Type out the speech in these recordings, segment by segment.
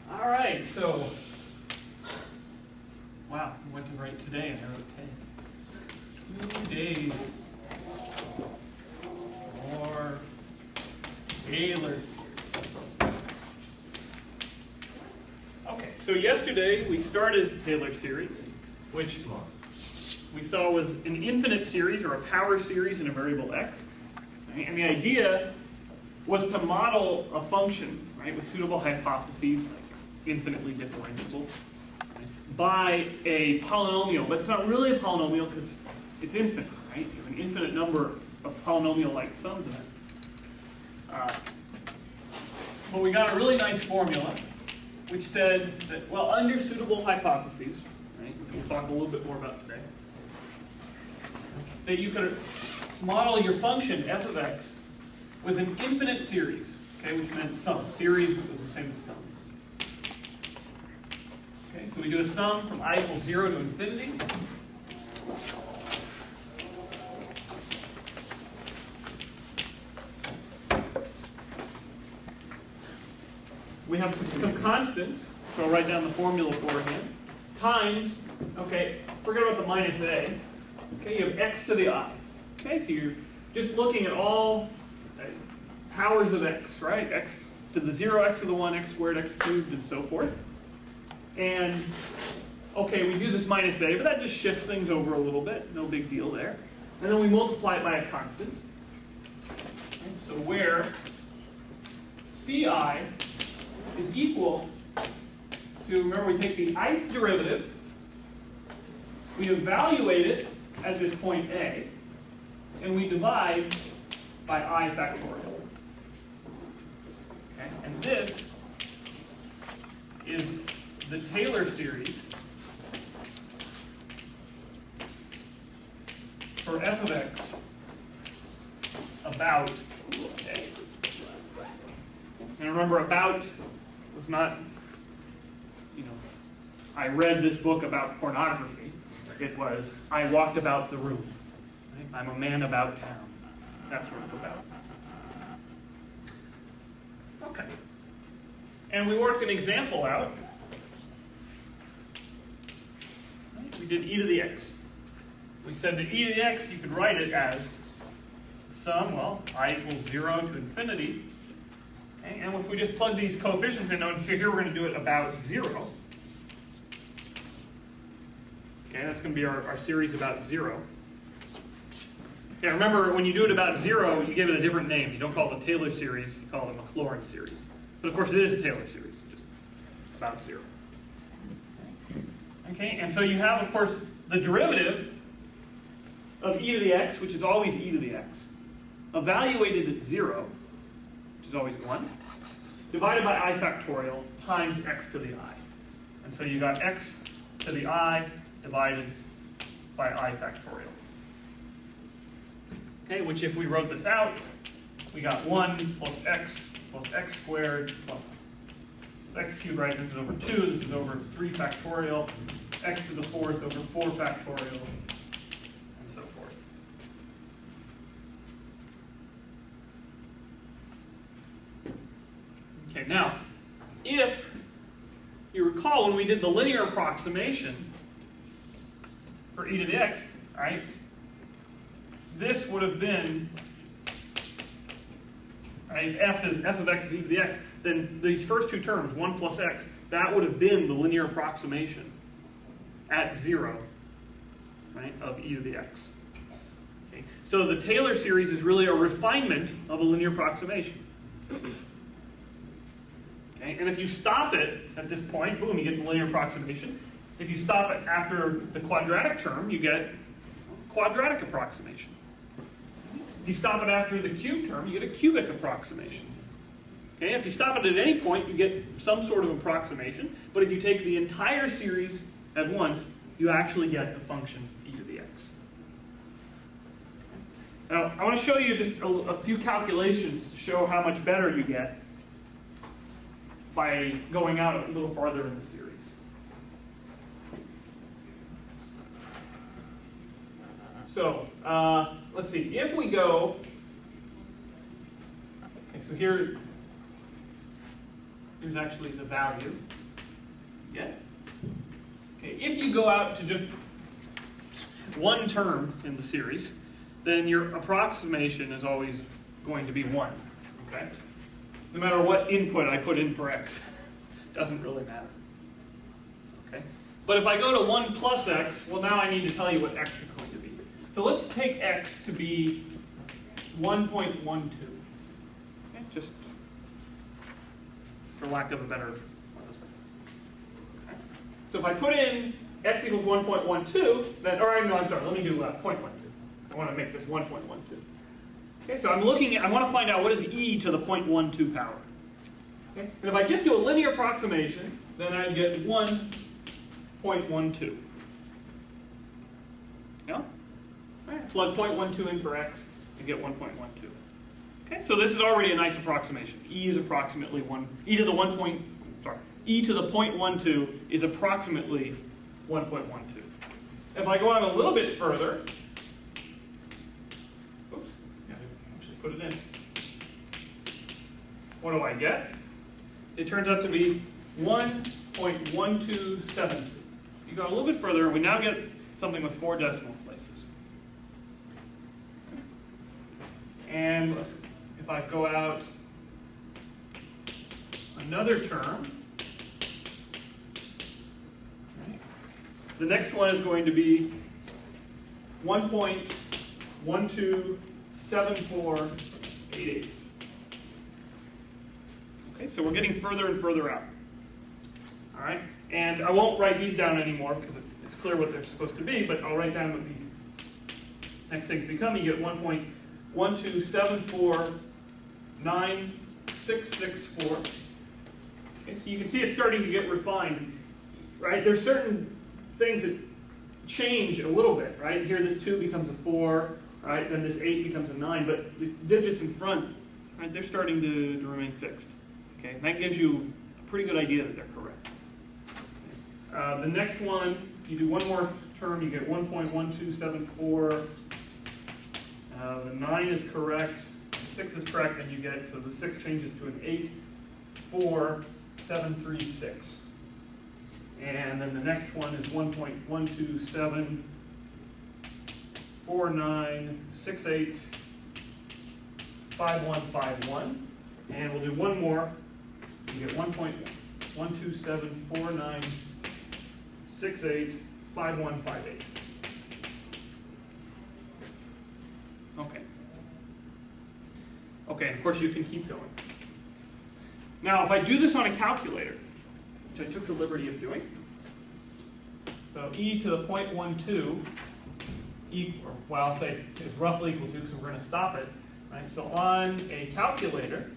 All right, so, wow, I went to write today and I wrote 10. 2 days for Euler series. Okay, so yesterday we started Euler series, which we saw was an infinite series or a power series in a variable x. Right? And the idea was to model a function, right, with suitable hypotheses, like infinitely differentiable, right, by a polynomial. But it's not really a polynomial because it's infinite, right? You have an infinite number of polynomial-like sums in it. But we got a really nice formula which said that, well, under suitable hypotheses, right, which we'll talk a little bit more about today, that you could model your function f of x with an infinite series, okay, which meant sum. Series was the same as sum. Okay, so we do a sum from I equals 0 to infinity. We have some constants, so I'll write down the formula beforehand, times, okay, forget about the minus a, okay, you have x to the I. Okay, so you're just looking at all powers of x, right? X to the 0, x to the 1, x squared, x cubed, and so forth. And, okay, we do this minus a, but that just shifts things over a little bit, no big deal there. And then we multiply it by a constant. Okay, so where ci is equal to, remember we take the ith derivative, we evaluate it at this point a, and we divide by I factorial. Okay? And this is the Taylor series for f of x about a. And remember, about was not, I read this book about pornography. It was, I walked about the room. Right? I'm a man about town. That's what it's about. Okay. And we worked an example out. Right? We did e to the x. We said that e to the x, you could write it as sum, well, I equals 0 to infinity. Okay? And if we just plug these coefficients in, so here we're going to do it about 0. Okay, that's going to be our series about 0. Okay, remember, when you do it about 0, you give it a different name. You don't call it the Taylor series, you call it a Maclaurin series. But of course, it is a Taylor series, just about 0. Okay, and so you have, of course, the derivative of e to the x, which is always e to the x, evaluated at 0, which is always 1, divided by I factorial times x to the I. And so you got x to the I divided by I factorial. Okay, which if we wrote this out, we got 1 plus x squared, well, it's x cubed, right? This is over 2, this is over 3 factorial, x to the 4th over 4 factorial, and so forth. Okay, now, if you recall when we did the linear approximation for e to the x, right? This would have been, right, if f of x is e to the x, then these first two terms, 1 plus x, that would have been the linear approximation at 0, right, of e to the x. Okay. So the Taylor series is really a refinement of a linear approximation. Okay. And if you stop it at this point, boom, you get the linear approximation. If you stop it after the quadratic term, you get quadratic approximation. If you stop it after the cube term, you get a cubic approximation. Okay? If you stop it at any point, you get some sort of approximation. But if you take the entire series at once, you actually get the function e to the x. Now, I want to show you just a few calculations to show how much better you get by going out a little farther in the series. So, let's see, if we go, okay, so here, here's actually the value. Yeah. Okay, if you go out to just one term in the series, then your approximation is always going to be 1. Okay? No matter what input I put in for x, doesn't really matter. Okay? But if I go to 1 plus x, well, now I need to tell you what x is going to be. So let's take x to be 1.12. Okay? Just for lack of a better. Okay? So if I put in x equals 1.12, then, or no, I'm sorry, let me do 0.12. I want to make this 1.12. Okay, so I'm looking at, I want to find out what is e to the 0.12 power. Okay? And if I just do a linear approximation, then I get 1.12. Yeah? All right, plug 0.12 in for x and get 1.12. Okay, so this is already a nice approximation. E is approximately 1, e to the 0.12 is approximately 1.12. If I go out a little bit further, oops, I actually put it in. What do I get? It turns out to be 1.1272. You go a little bit further, and we now get something with 4 decimal places. And if I go out another term, the next one is going to be 1.127488. Okay, so we're getting further and further out. All right, and I won't write these down anymore because it's clear what they're supposed to be, but I'll write down what the next things become. You get 1.127496664. Okay, so you can see it's starting to get refined, right? There's certain things that change a little bit, right? Here this 2 becomes a 4, right? Then this 8 becomes a 9, but the digits in front, right, they're starting to remain fixed. Okay, and that gives you a pretty good idea that they're correct. Okay. The next one, you do one more term, you get 1.1274. The 9 is correct, the 6 is correct, and you get, so the 6 changes to an 84736. And then the next one is 1.12749685151. And we'll do one more. You get 1.12749685158. Okay. Okay, and of course you can keep going. Now, if I do this on a calculator, which I took the liberty of doing. So e to the 0.12, well, I'll say is roughly equal to, because we're going to stop it. Right? So on a calculator,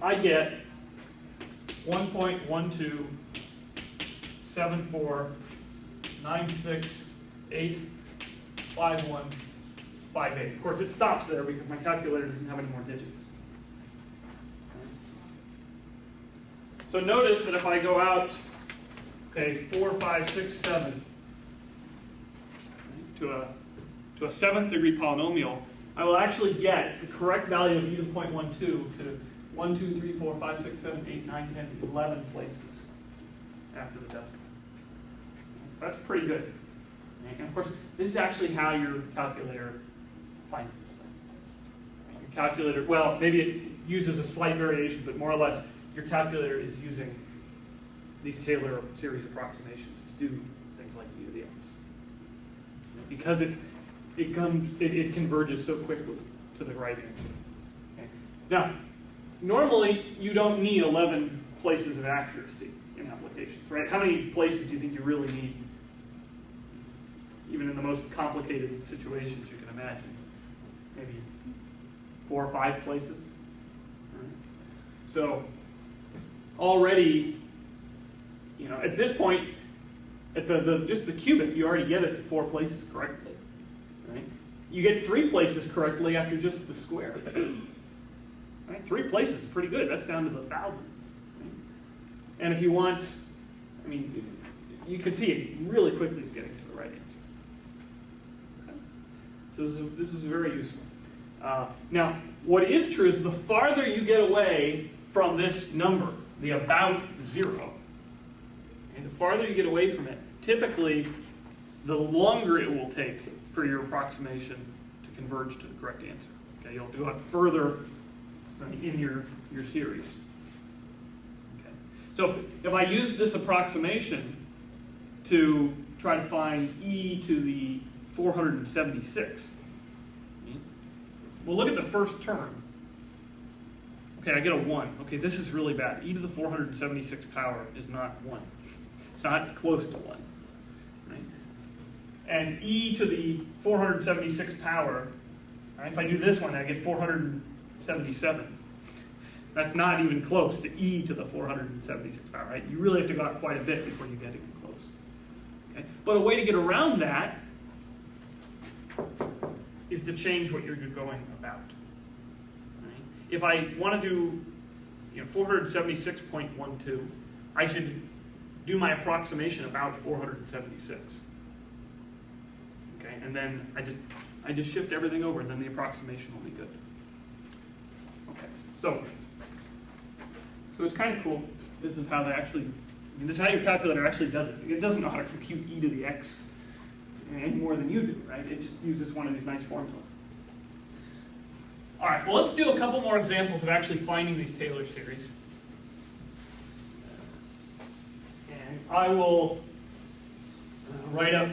I get 1.127496855158. Of course, it stops there because my calculator doesn't have any more digits. So notice that if I go out, okay, 4, 5, 6, 7, to a 7th degree polynomial, I will actually get the correct value of e to the 0.12 to 1, 2, 3, 4, 5, 6, 7, 8, 9, 10, 11 places after the decimal. So that's pretty good. And of course, this is actually how your calculator finds this thing. Your calculator, well, maybe it uses a slight variation, but more or less, your calculator is using these Taylor series approximations to do things like e to the x. Because it converges so quickly to the right answer. Okay. Now, normally you don't need 11 places of accuracy in applications, right? How many places do you think you really need, even in the most complicated situations you can imagine? Maybe 4 or 5 places. Right. So already, you know, at this point, at just the cubic, you already get it to 4 places correctly. Right? You get 3 places correctly after just the square. Right? 3 places is pretty good. That's down to the thousands. Right? And if you want, I mean, you can see it really quickly is getting to the right answer. Okay? So this is very useful. Now, what is true is the farther you get away from this number, the about 0, and the farther you get away from it, typically the longer it will take for your approximation to converge to the correct answer. Okay, you'll have to go out further in your series. Okay. So if I use this approximation to try to find e to the 476, well, look at the first term. Okay, I get a 1. Okay, this is really bad. E to the 476 power is not 1. It's not close to 1. Right? And e to the 476 power, right, if I do this one, I get 477. That's not even close to e to the 476 power, right? You really have to go out quite a bit before you get even close. Okay? But a way to get around that is to change what you're going about. Right? If I want to do 476.12, I should do my approximation about 476. Okay, and then I just shift everything over, and then the approximation will be good. Okay, so it's kind of cool. This is how they actually, this is how your calculator actually does it. It doesn't know how to compute e to the x any more than you do, right? It just uses one of these nice formulas. All right, well, let's do a couple more examples of actually finding these Taylor series. And I will write up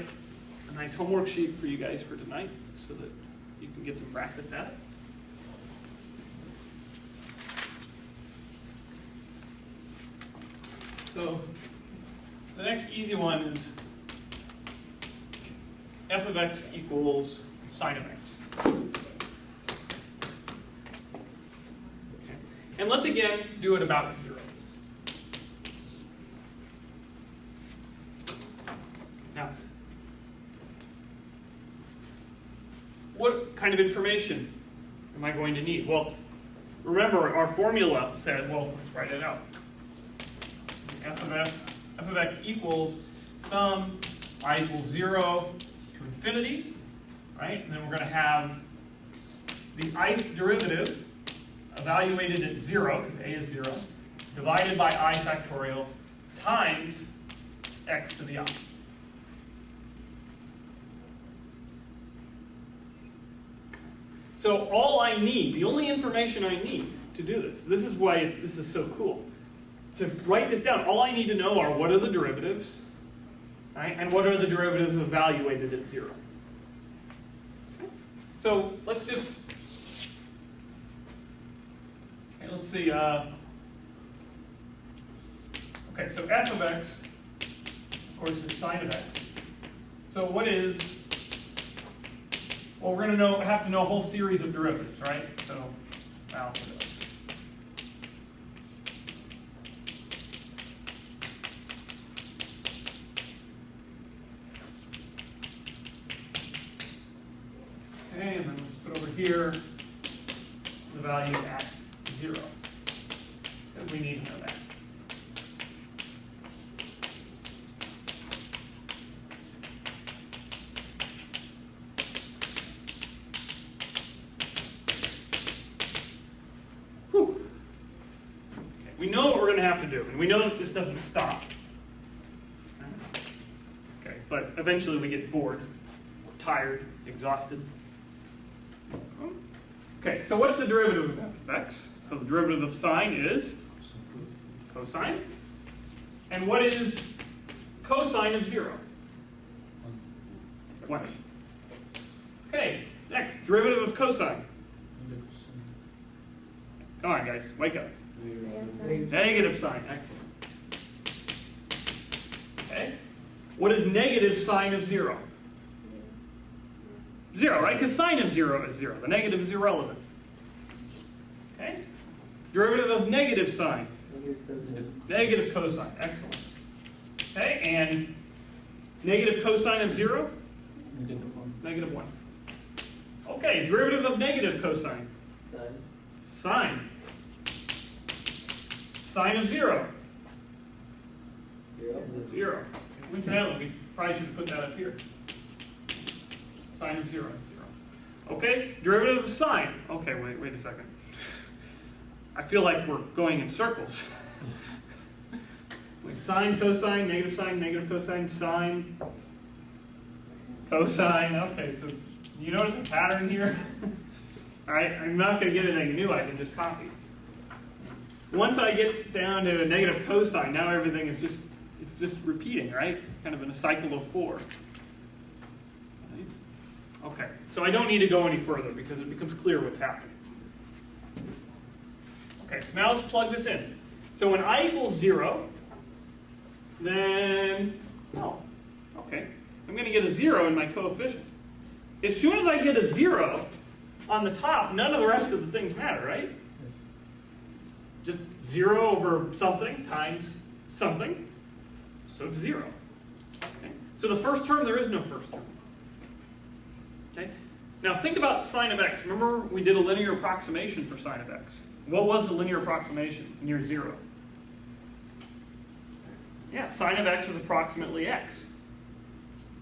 a nice homework sheet for you guys for tonight so that you can get some practice at it. So the next easy one is f of x equals sine of x. Okay. And let's again do it about 0. Now, what kind of information am I going to need? Well, remember our formula said, well, let's write it out. F of x equals sum I equals 0 to infinity, right? And then we're going to have the ith derivative evaluated at 0, because a is 0, divided by I factorial times x to the I. So all I need, the only information I need to do this is why this is so cool. To write this down, all I need to know are what are the derivatives, right? And what are the derivatives evaluated at 0. So let's just, okay, let's see. Okay, so f of x, of course, is sine of x. So what is, well, we're going to have to know a whole series of derivatives, right? So, now, okay, and then let's put over here the value at 0. Because we need to know that. We know what we're going to have to do, and we know that this doesn't stop. Okay, but eventually we get bored, tired, exhausted. Okay, so what's the derivative of f of x? So the derivative of sine is cosine. And what is cosine of 0? 1. Okay, next, derivative of cosine. Come on, guys, wake up. Negative sine, excellent. Okay, what is negative sine of 0? 0, right? Because sine of 0 is 0. The negative is irrelevant. Okay, derivative of negative sine. Negative cosine, excellent. Okay, and negative cosine of 0? Negative 1. Okay, derivative of negative cosine. Sine. Sine of 0. 0. Incidentally, we probably should put that up here. Sine of 0 and 0. Okay, derivative of sine. Okay, wait a second. I feel like we're going in circles. Wait, sine, cosine, negative cosine, sine, cosine. Okay, so you notice a pattern here? All right, I'm not going to get anything new. I can just copy. Once I get down to a negative cosine, now everything is just repeating, right? Kind of in a cycle of 4. Okay, so I don't need to go any further because it becomes clear what's happening. Okay, so now let's plug this in. So when I equals 0, then, okay, I'm going to get a 0 in my coefficient. As soon as I get a 0 on the top, none of the rest of the things matter, right? It's just 0 over something times something, so it's 0. Okay. So the first term, there is no first term. Okay. Now think about sine of x. Remember we did a linear approximation for sine of x. What was the linear approximation near 0? Yeah, sine of x was approximately x.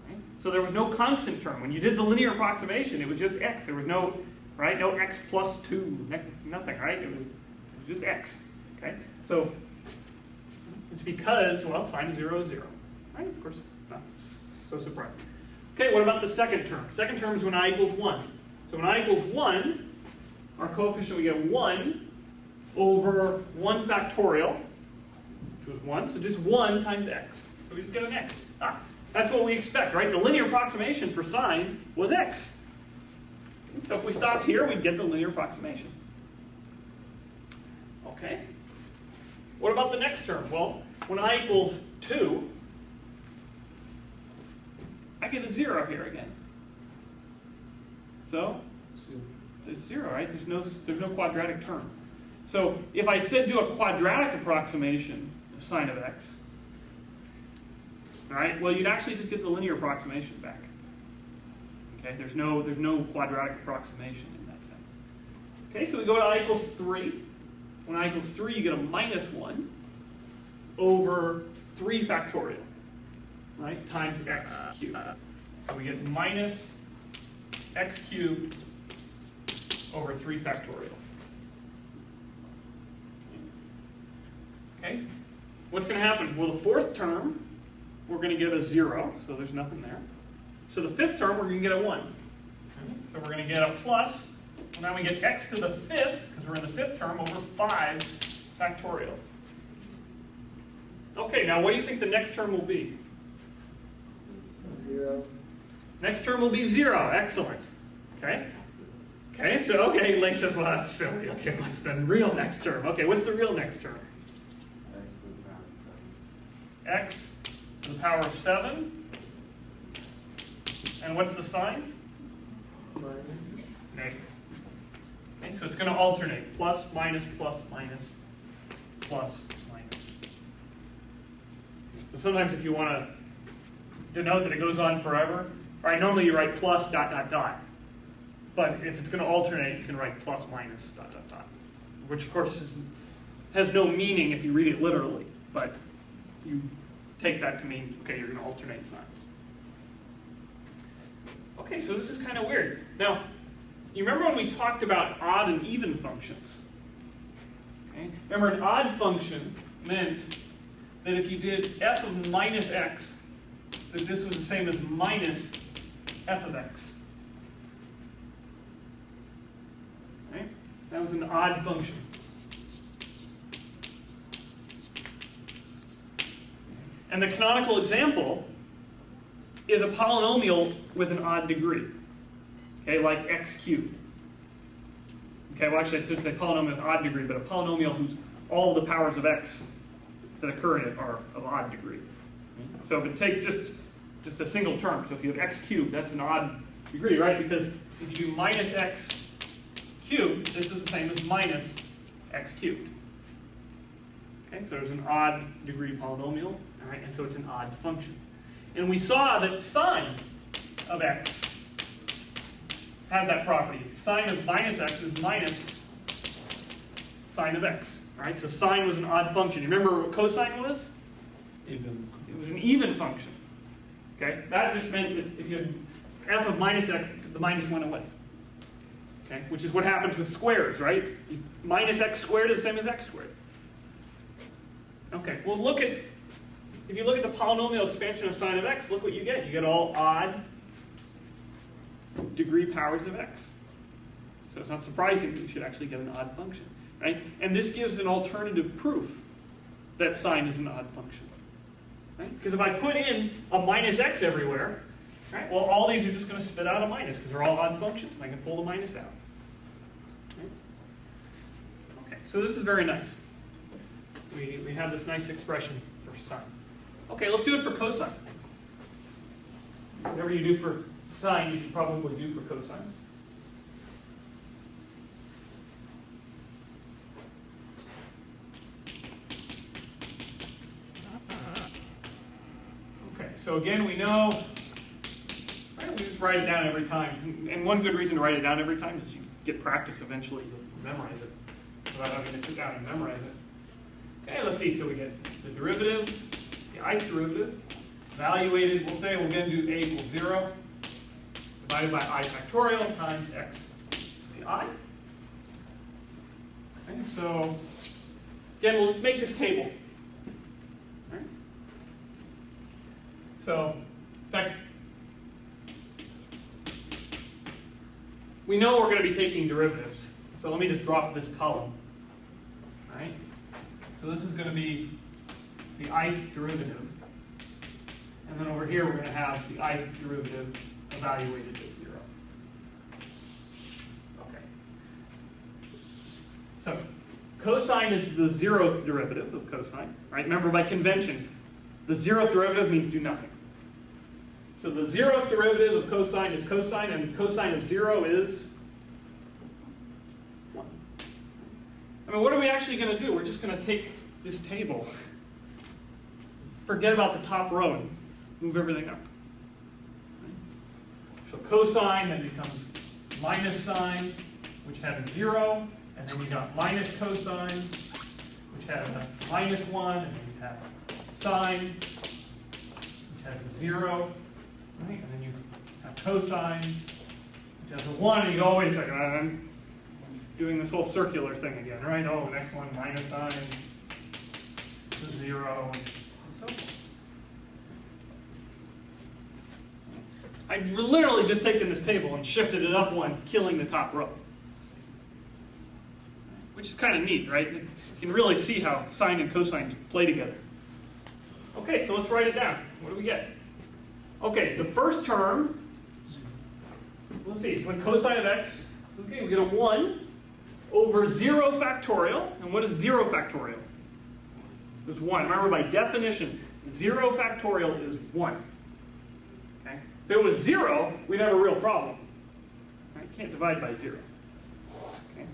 Right? So there was no constant term. When you did the linear approximation, it was just x. There was no, right? No x plus 2, nothing, right? It was just x. Okay? So it's because, well, sine of 0 is 0. Right? Of course, not so surprising. Okay, what about the second term? Second term is when I equals 1. So when I equals 1, our coefficient, we get 1 over 1 factorial, which was 1. So just 1 times x. So we just get an x. That's what we expect, right? The linear approximation for sine was x. So if we stopped here, we'd get the linear approximation. Okay. What about the next term? Well, when I equals 2, I get a 0 here again. So it's 0, right? There's no quadratic term. So if I said do a quadratic approximation of sine of x, all right, well, you'd actually just get the linear approximation back. Okay, there's no quadratic approximation in that sense. Okay, so we go to I equals 3. When I equals 3, you get a minus 1 over 3 factorial. Right, times x cubed. So we get minus x cubed over 3 factorial. Okay, what's going to happen? Well, the fourth term, we're going to get a 0, so there's nothing there. So the fifth term, we're going to get a 1. Okay, so we're going to get a plus. Well, now we get x to the 5th, because we're in the 5th term, over 5 factorial. Okay, now what do you think the next term will be? 0. Next term will be 0. Excellent. Okay. Okay, so, Lake says, well, that's silly. Okay, what's the real next term? Okay, what's the real next term? X to the power of 7. And what's the sign? Negative. Okay, so it's going to alternate. Plus, minus, plus, minus, plus, minus. So sometimes if you want to denote that it goes on forever, all right, normally you write plus, dot, dot, dot. But if it's going to alternate, you can write plus, minus, dot, dot, dot. Which, of course, has no meaning if you read it literally. But you take that to mean, okay, you're going to alternate signs. Okay, so this is kind of weird. Now, you remember when we talked about odd and even functions? Okay? Remember, an odd function meant that if you did f of minus x, that this was the same as minus f of x. Right? That was an odd function. And the canonical example is a polynomial with an odd degree. Okay, like x cubed. Okay, well actually I should say polynomial with odd degree, but a polynomial whose all the powers of x that occur in it are of odd degree. So if it takes just a single term, so if you have x cubed, that's an odd degree, right? Because if you do minus x cubed, this is the same as minus x cubed. Okay, so there's an odd degree polynomial, all right, and so it's an odd function. And we saw that sine of x had that property. Sine of minus x is minus sine of x. All right, so sine was an odd function. You remember what cosine was? Even. It was an even function. Okay, that just meant that if you had f of minus x, the minus went away. Okay, which is what happens with squares, right? Minus x squared is the same as x squared. Okay, well if you look at the polynomial expansion of sine of x, look what you get. You get all odd degree powers of x. So it's not surprising that you should actually get an odd function, right? And this gives an alternative proof that sine is an odd function, right? Because if I put in a minus x everywhere, right, well, all these are just going to spit out a minus because they're all odd functions, and I can pull the minus out. Right? Okay, so this is very nice. We have this nice expression for sine. Okay, let's do it for cosine. Whatever you do for sine, you should probably do for cosine. Okay, so again, we know, right, we just write it down every time. And one good reason to write it down every time is you get practice eventually, you'll memorize it without having to sit down and memorize it. Okay, let's see, so we get the derivative, the ith derivative, evaluated, we'll say we're going to do a equals 0, divided by I factorial times x to the I. Okay, so again, we'll just make this table. Right? So, in fact, we know we're going to be taking derivatives. So let me just drop this column. Right? So this is going to be the ith derivative. And then over here we're going to have the ith derivative evaluated at 0. Okay. So cosine is the 0th derivative of cosine. Right? Remember, by convention, the 0th derivative means do nothing. So the 0th derivative of cosine is cosine, and cosine of 0 is 1. I mean, what are we actually going to do? We're just going to take this table, forget about the top row, and move everything up. So cosine then becomes minus sine, which had a 0, and then we got minus cosine, which had a minus 1, and then we have sine, which has a 0, right? And then you have cosine, which has a 1, and you go, oh, wait a second, I'm doing this whole circular thing again, right? Oh, next one, minus sine, to 0, and so forth. I've literally just taken this table and shifted it up one, killing the top row. Which is kind of neat, right? You can really see how sine and cosine play together. Okay, so let's write it down. What do we get? Okay, the first term, let's see, so when cosine of x, okay, we get a 1 over 0 factorial. And what is 0 factorial? It's 1. Remember, by definition, 0 factorial is 1. Okay? If it was 0, we'd have a real problem. Right? Can't divide by 0. Okay?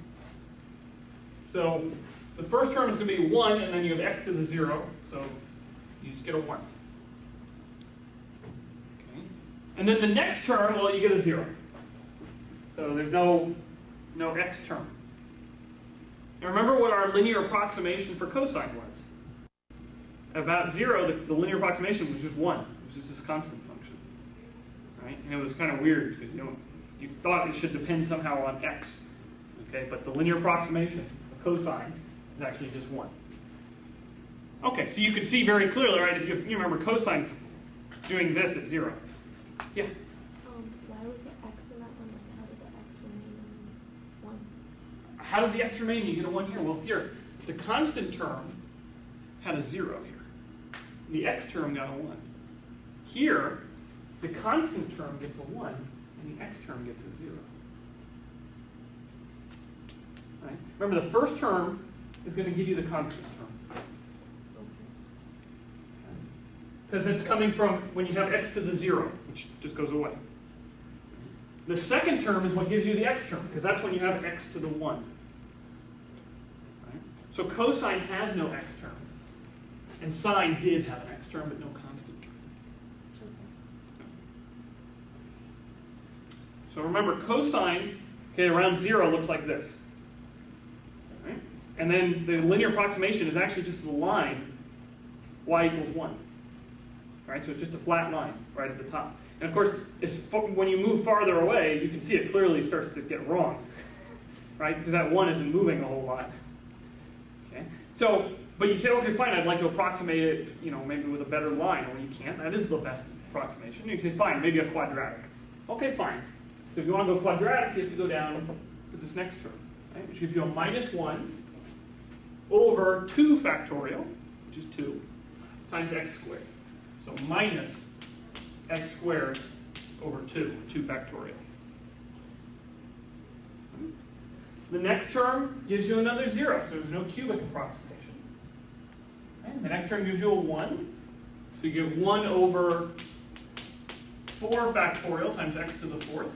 So the first term is going to be 1, and then you have x to the 0, so you just get a 1. Okay? And then the next term, well, you get a 0. So there's no x term. And remember what our linear approximation for cosine was. About 0, the linear approximation was just 1. It was just this constant function. Right? And it was kind of weird because you thought it should depend somehow on x. Okay, but the linear approximation of cosine is actually just 1. Okay, so you can see very clearly, right, if you remember cosine doing this at 0. Yeah? Why was the x in that one? Like, how did the x remain 1? How did the x remain? You get a 1 here. Well, here, the constant term had a 0 here. The x term got a 1. Here, the constant term gets a 1, and the x term gets a 0. Right? Remember, the first term is going to give you the constant term. Because it's coming from when you have x to the 0, which just goes away. The second term is what gives you the x term, because that's when you have x to the 1. Right? So cosine has no x term. And sine did have an x term, but no constant term. So remember, cosine, okay, around 0 looks like this. Right? And then the linear approximation is actually just the line y equals 1. Right? So it's just a flat line right at the top. And of course, when you move farther away, you can see it clearly starts to get wrong, right? Because that 1 isn't moving a whole lot. Okay? So, but you say, okay, fine, I'd like to approximate it, maybe with a better line. Well, you can't. That is the best approximation. You can say, fine, maybe a quadratic. Okay, fine. So if you want to go quadratic, you have to go down to this next term, right? Which gives you a -1 over 2 factorial, which is 2, times x squared. So minus x squared over 2 factorial. The next term gives you another 0, so there's no cubic approximation. Okay? The next term gives you a 1, so you get 1 over 4 factorial times x to the 4th.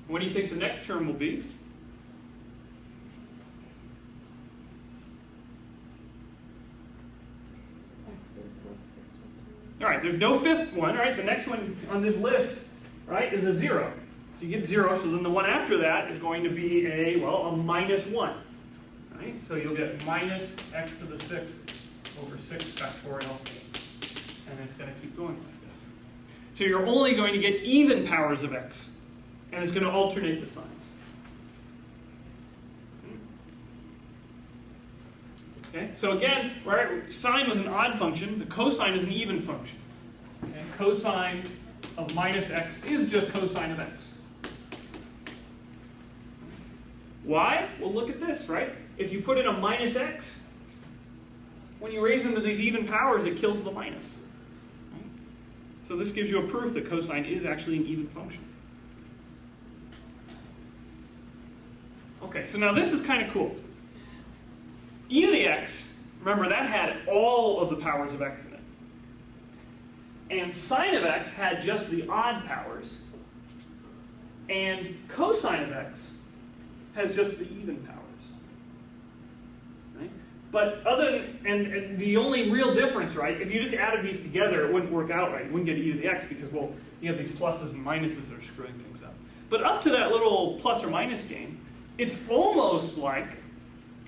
What do you think the next term will be? All right, there's no 5th one, right? The next one on this list, right, is a 0. So you get 0, so then the one after that is going to be a -1. Right? So you'll get minus x to the 6th over 6 factorial, and it's going to keep going like this. So you're only going to get even powers of x, and it's going to alternate the signs. Okay, so again, right, sine was an odd function, the cosine is an even function. Okay, cosine of minus x is just cosine of x. Why? Well, look at this, right? If you put in a minus x, when you raise them to these even powers, it kills the minus. Right? So this gives you a proof that cosine is actually an even function. Okay, so now this is kind of cool. E to the x, remember that had all of the powers of x in it. And sine of x had just the odd powers. And cosine of x has just the even powers. Right? But and the only real difference, right, if you just added these together, it wouldn't work out right. You wouldn't get e to the x because, well, you have these pluses and minuses that are screwing things up. But up to that little plus or minus game, it's almost like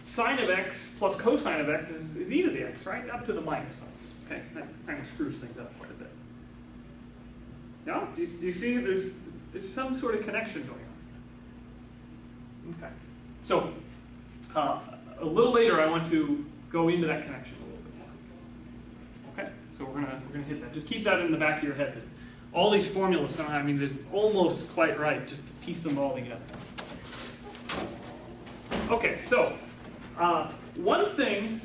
sine of x plus cosine of x is e to the x, right? Up to the minus signs. Okay, that kind of screws things up quite a bit. Yeah? Do you see there's some sort of connection going on? Okay. So, a little later I want to go into that connection a little bit more. Okay? So we're gonna hit that. Just keep that in the back of your head. All these formulas somehow, I mean, they're almost quite right, just to piece them all together. Okay, so one thing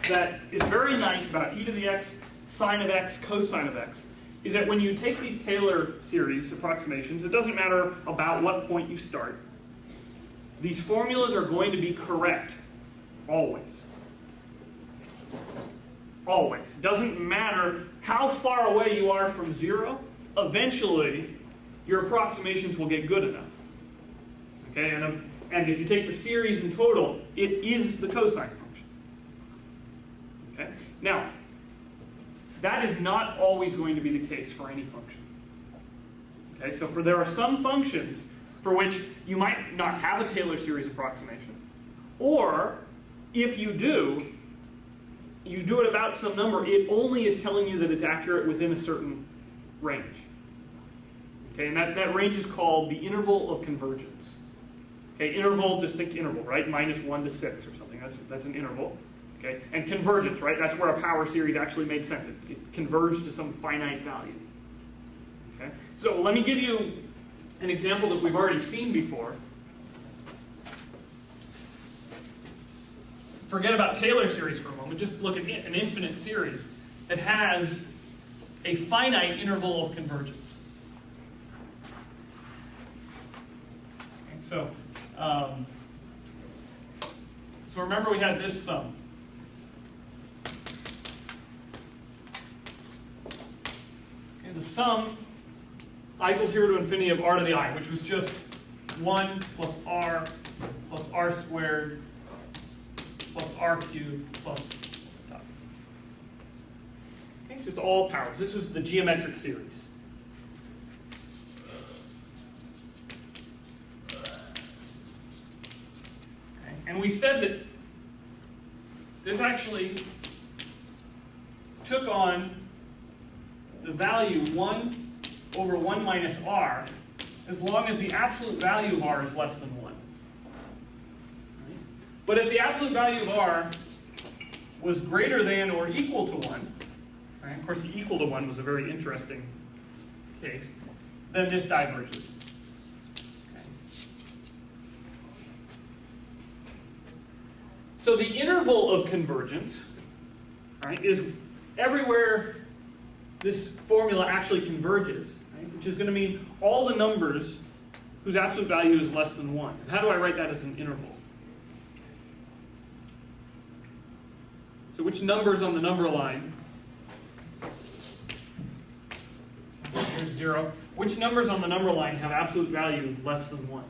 that is very nice about e to the x, sine of x, cosine of x, is that when you take these Taylor series approximations, it doesn't matter about what point you start. These formulas are going to be correct, always. Always. It doesn't matter how far away you are from 0, eventually your approximations will get good enough. Okay, and if you take the series in total, it is the cosine function. Okay? Now, that is not always going to be the case for any function. Okay, so there are some functions for which you might not have a Taylor series approximation, or if you do it about some number, it only is telling you that it's accurate within a certain range. Okay, and that range is called the interval of convergence. Okay, interval, just think interval, right? -1 to 6 or something. That's an interval. Okay, and convergence, right? That's where a power series actually made sense. It converged to some finite value. Okay, so let me give you an example that we've already seen before. Forget about Taylor series for a moment. Just look at an infinite series that has a finite interval of convergence. Okay, so remember we had this sum. Okay, the sum I equals 0 to infinity of r to the I, which was just 1 plus r squared plus r cubed plus dot. Okay, just all powers. This was the geometric series. Okay, and we said that this actually took on the value 1 over 1 minus r as long as the absolute value of r is less than 1. Right? But if the absolute value of r was greater than or equal to 1, right? Of course the equal to 1 was a very interesting case, then this diverges. Okay. So the interval of convergence, right, is everywhere this formula actually converges, right, which is going to mean all the numbers whose absolute value is less than 1. And how do I write that as an interval? So which numbers on the number line? Here's 0. Which numbers on the number line have absolute value less than 1?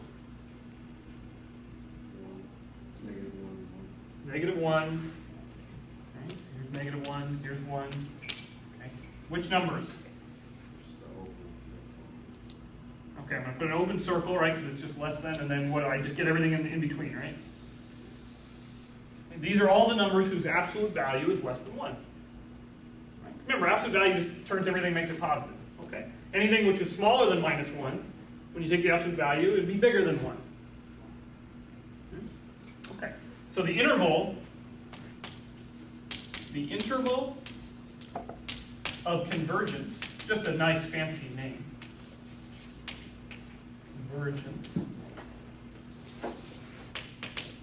Negative 1. Okay, here's negative 1. Here's 1. Okay. Which numbers? Okay, I'm going to put an open circle, right, because it's just less than, and then what do I just get everything in between, right? These are all the numbers whose absolute value is less than 1. Right? Remember, absolute value just turns everything, makes it positive. Okay? Anything which is smaller than minus 1, when you take the absolute value, it would be bigger than 1. Okay. So the interval of convergence, just a nice fancy name. Convergence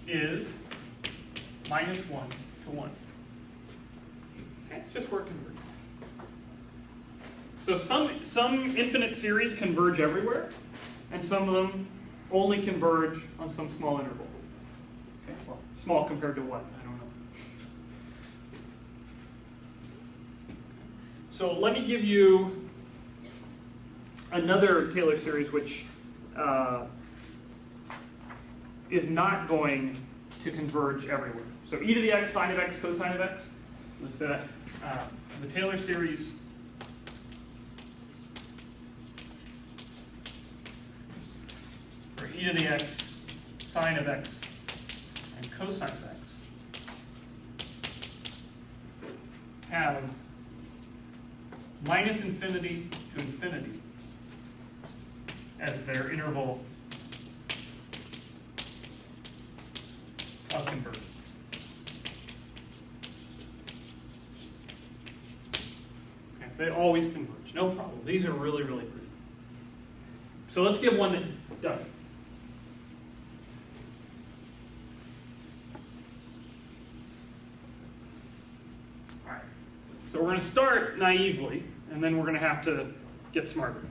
is minus 1 to 1. Okay, it's just where it converges. So some infinite series converge everywhere, and some of them only converge on some small interval. Okay, well, small compared to what? I don't know. So let me give you another Taylor series which is not going to converge everywhere. So e to the x, sine of x, cosine of x. Let's say that the Taylor series for e to the x, sine of x, and cosine of x have minus infinity to infinity as their interval of convergence. Okay, they always converge, no problem. These are really, really pretty. So let's give one that doesn't. All right. So we're going to start naively, and then we're going to have to get smarter.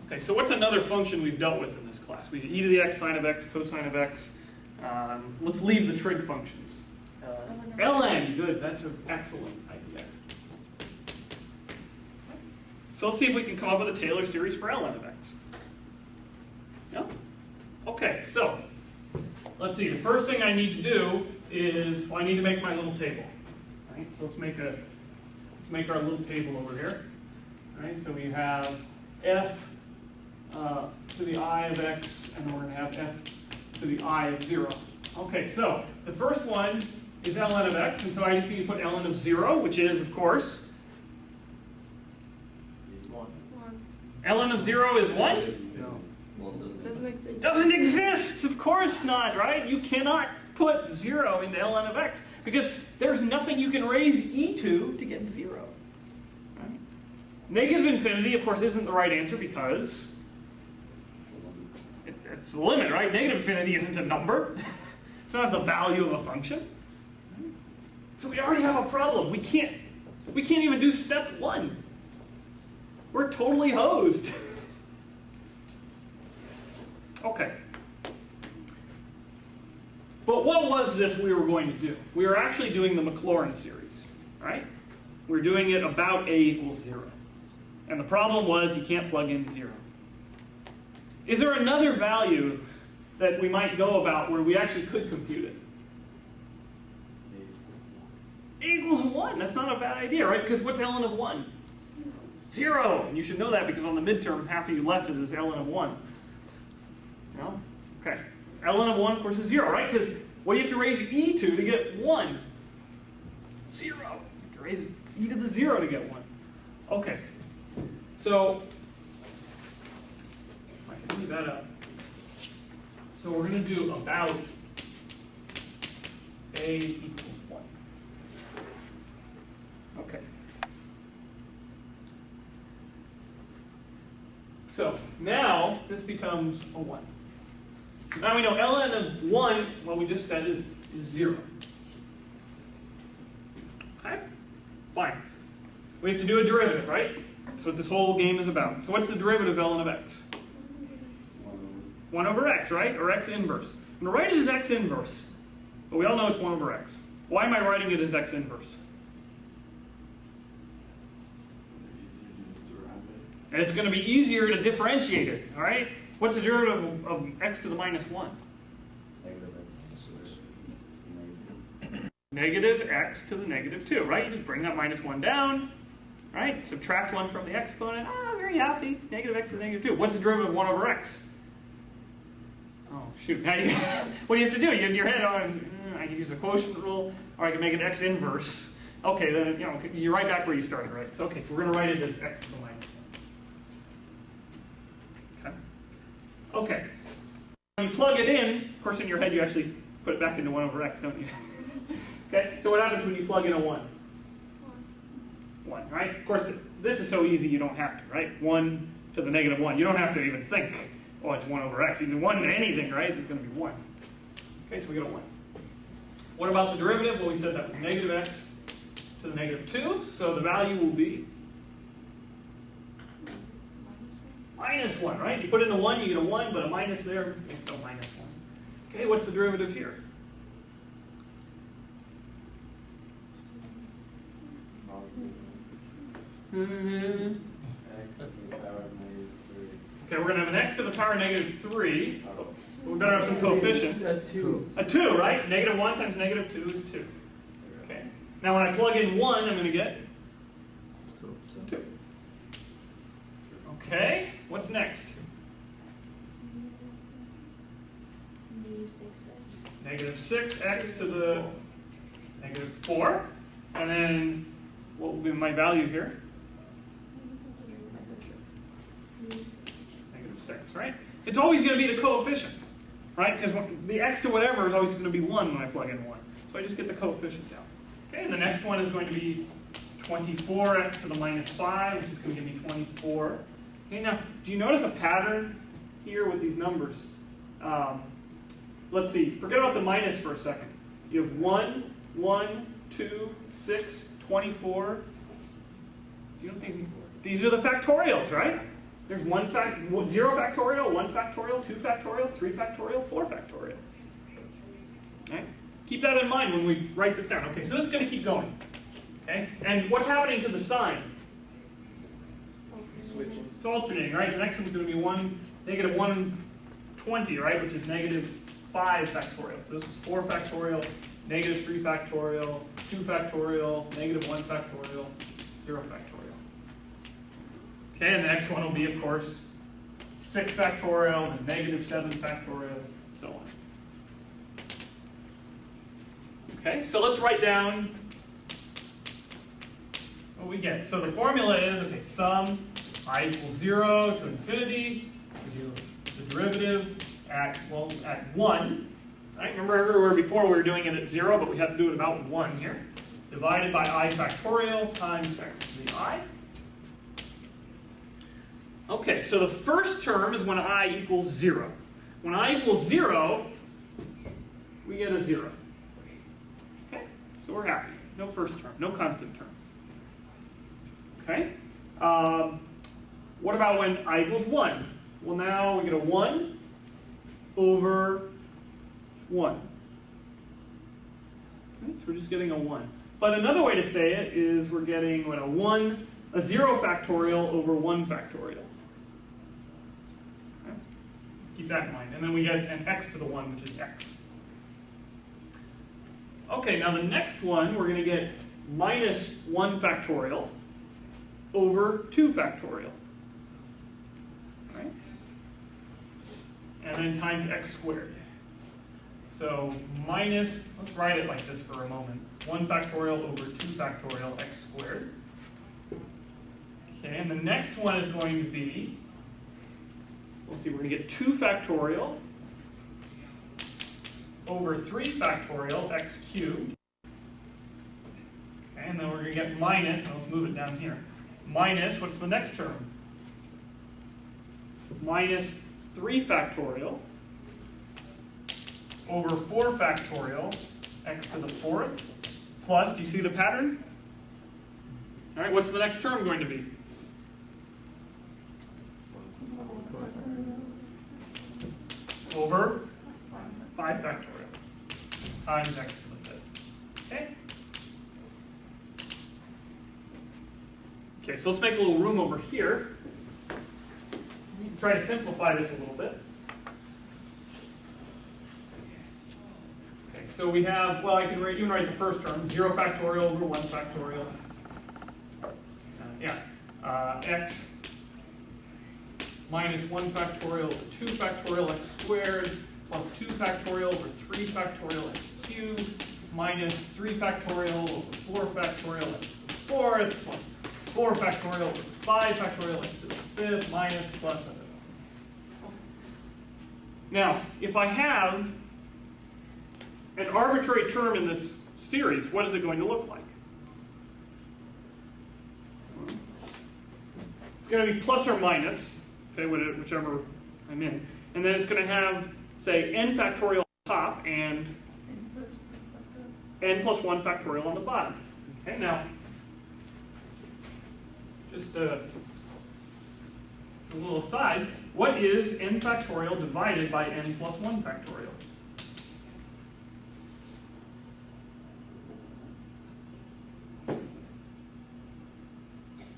Okay, so what's another function we've dealt with in this class? We did e to the x, sine of x, cosine of x. Let's leave the trig functions. ln, good, that's an excellent idea. So let's see if we can come up with a Taylor series for ln of x. No? Okay, so let's see. The first thing I need to do is, well, I need to make my little table. Right? So let's make our little table over here. All right, so we have f to the I of x, and then we're going to have f to the I of 0. Okay, so the first one is ln of x, and so I just need to put ln of 0, which is, of course, 1. ln of 0 is 1? No. Doesn't exist. Doesn't exist! Of course not, right? You cannot put 0 into ln of x, because there's nothing you can raise e to get 0. Right? Negative infinity, of course, isn't the right answer because it's the limit, right? Negative infinity isn't a number. It's not the value of a function. So we already have a problem. We can't even do step 1. We're totally hosed. Okay. But what was this we were going to do? We were actually doing the Maclaurin series, right? We're doing it about a equals 0. And the problem was you can't plug in 0. Is there another value that we might know about where we actually could compute it? A equals 1. That's not a bad idea, right? Because what's ln of 1? 0. And you should know that because on the midterm, half of you left it as ln of 1. No? Okay. ln of 1, of course, is 0, right? Because what do you have to raise e to get 1? 0. You have to raise e to the 0 to get 1. Okay. So, I can leave that up. So we're going to do about a equals 1. Okay. So now this becomes a 1. So now we know ln of 1, what we just said is 0. Okay? Fine. We have to do a derivative, right? That's what this whole game is about. So what's the derivative of ln of x? 1 over x, right? Or x inverse. I'm going to write it as x inverse. But we all know it's 1 over x. Why am I writing it as x inverse? It's going to be easier to differentiate it, all right? What's the derivative of x to the minus 1? Negative x to the negative 2, right? You just bring that minus 1 down, right? Subtract 1 from the exponent. Ah, very happy. Negative x to the negative 2. What's the derivative of 1 over x? Oh, shoot. Now you, what do you have to do? You have your head on, I can use the quotient rule, or I can make it x inverse. Okay, then you're right back where you started, right? So, okay, so we're going to write it as x to the minus 1. Okay. Okay. When you plug it in, of course in your head you actually put it back into 1 over x, don't you? Okay, so what happens when you plug in a 1? 1, right? Of course, this is so easy you don't have to, right? 1 to the negative 1. You don't have to even think, oh, it's 1 over x. Either 1 to anything, right? It's going to be 1. Okay, so we get a 1. What about the derivative? Well, we said that was negative x to the negative 2, so the value will be minus 1, right? You put in the 1, you get a 1, but a minus there makes a minus 1. Okay, what's the derivative here? Okay, we're going to have an x to the power negative 3. We better have some coefficient. A 2. A 2, right? Negative 1 times negative 2 is 2. Okay. Now when I plug in 1, I'm going to get 2. Okay, what's next? Negative 6x to the negative 4. And then what will be my value here? Negative 6, right? It's always going to be the coefficient, right? Because the x to whatever is always going to be 1 when I plug in 1. So I just get the coefficient down. Okay, and the next one is going to be 24x to the minus 5, which is going to give me 24. Okay, now, do you notice a pattern here with these numbers? Let's see, forget about the minus for a second. You have 1, 1, 2, 6, 24. You know, these are the factorials, right? There's 0 factorial, 1 factorial, 2 factorial, 3 factorial, 4 factorial. Okay? Keep that in mind when we write this down. Okay, so this is going to keep going. Okay? And what's happening to the sign? Switching. It's alternating, right? The next one's going to be negative 120, right? Which is negative 5 factorial. So this is 4 factorial, negative 3 factorial, 2 factorial, negative 1 factorial, 0 factorial. Okay, and the next one will be, of course, 6 factorial, and negative 7 factorial, so on. Okay, so let's write down what we get. So the formula is, okay, sum I equals 0 to infinity. We do the derivative at 1. Right? Remember everywhere before we were doing it at 0, but we have to do it about 1 here. Divided by I factorial times x to the I. Okay, so the first term is when I equals 0. When I equals 0, we get a 0. Okay, so we're happy. No first term, no constant term. Okay, what about when I equals 1? Well, now we get a 1 over 1. Okay, so we're just getting a 1. But another way to say it is we're getting a 0 factorial over 1 factorial. Okay? Keep that in mind. And then we get an x to the 1, which is x. Okay, now the next one, we're going to get minus 1 factorial over 2 factorial. Right? And then times x squared. So minus, let's write it like this for a moment. 1 factorial over 2 factorial x squared. Okay, and the next one is going to be, let's see, we're going to get 2 factorial over 3 factorial x cubed. Okay, and then we're going to get minus, and let's move it down here. Minus, what's the next term? Minus 3 factorial over 4 factorial x to the 4th plus, do you see the pattern? All right, what's the next term going to be? Over 5 factorial times x to the 5th. Okay? Okay, so let's make a little room over here. We can try to simplify this a little bit. Okay, so we have, well, I can even write the first term, 0 factorial over 1 factorial. X minus 1 factorial over 2 factorial x squared plus 2 factorial over 3 factorial x cubed minus 3 factorial over 4 factorial x to the 4th plus 4 factorial over 5 factorial x to the 5th minus plus. Now, if I have an arbitrary term in this series, what is it going to look like? It's going to be plus or minus, okay, whichever I'm in. And then it's going to have, say, n factorial on top and n plus 1 factorial on the bottom. Okay, now, just a little aside, what is n factorial divided by n plus 1 factorial?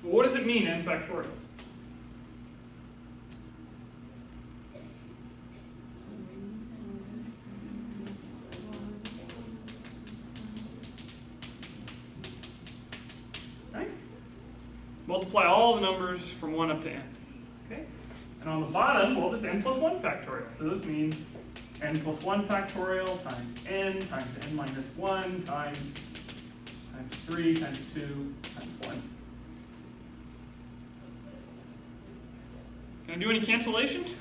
So what does it mean, n factorial? Right? Multiply all the numbers from 1 up to n. Okay? And on the bottom, well, this n plus 1 factorial. So this means n plus 1 factorial times n minus 1 times 3 times 2 times 1. Can I do any cancellations?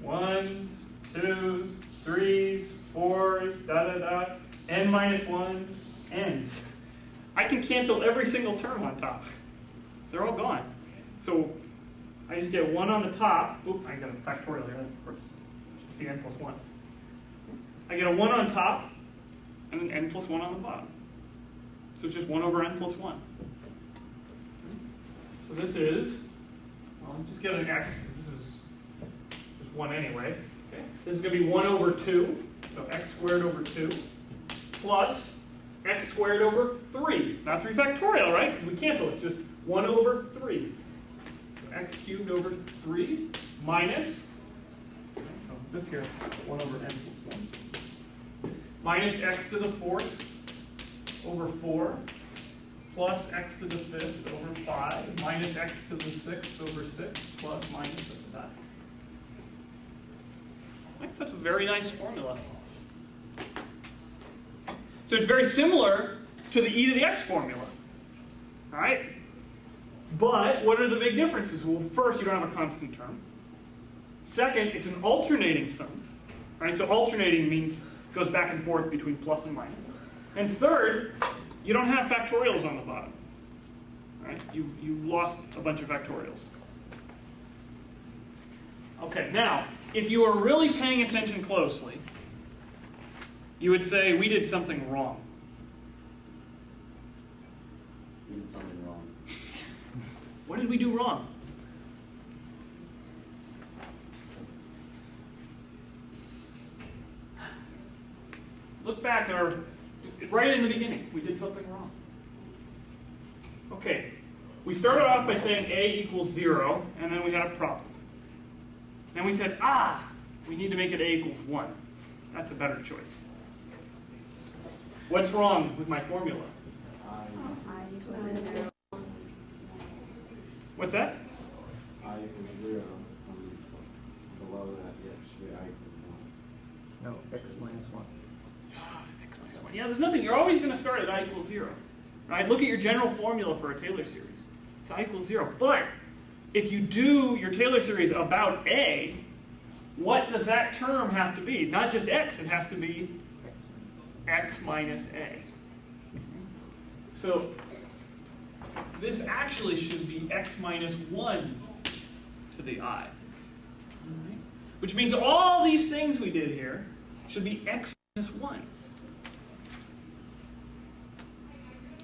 1s, 2s, 3s, 4s, da da da, n minus 1, n's. I can cancel every single term on top. They're all gone. So I just get 1 on the top. Oop, I got a factorial here, of course. Just the n plus 1. I get a 1 on top and an n plus 1 on the bottom. So it's just 1 over n plus 1. So this is, well, let's just get an x, because this is just 1 anyway. Okay. This is going to be 1 over 2, so x squared over 2, plus x squared over 3. Not 3 factorial, right? Because we cancel it. Just 1 over 3. So x cubed over 3 minus, okay, so this here, 1 over n plus 1, minus x to the 4th over 4, plus x to the 5th over 5, minus x to the 6th over 6, plus minus at the back. So that's a very nice formula. So it's very similar to the e to the x formula. All right? But what are the big differences? Well, first, you don't have a constant term. Second, it's an alternating sum. All right? So alternating means it goes back and forth between plus and minus. And third, you don't have factorials on the bottom. All right? You lost a bunch of factorials. Okay, now, if you are really paying attention closely, you would say we did something wrong. We did something wrong. What did we do wrong? Look back, right in the beginning, we did something wrong. Okay, we started off by saying a equals 0, and then we had a problem. Then we said, we need to make it a equals 1. That's a better choice. What's wrong with my formula? What's that? I equals 0. below that, yeah, it should be I equals 1. No, x minus 1. X minus 1. Yeah, there's nothing. You're always going to start at I equals 0. Right? Look at your general formula for a Taylor series. It's I equals 0. But if you do your Taylor series about A, what does that term have to be? Not just x, it has to be x minus a. So this actually should be x minus 1 to the I. Right? Which means all these things we did here should be x minus 1.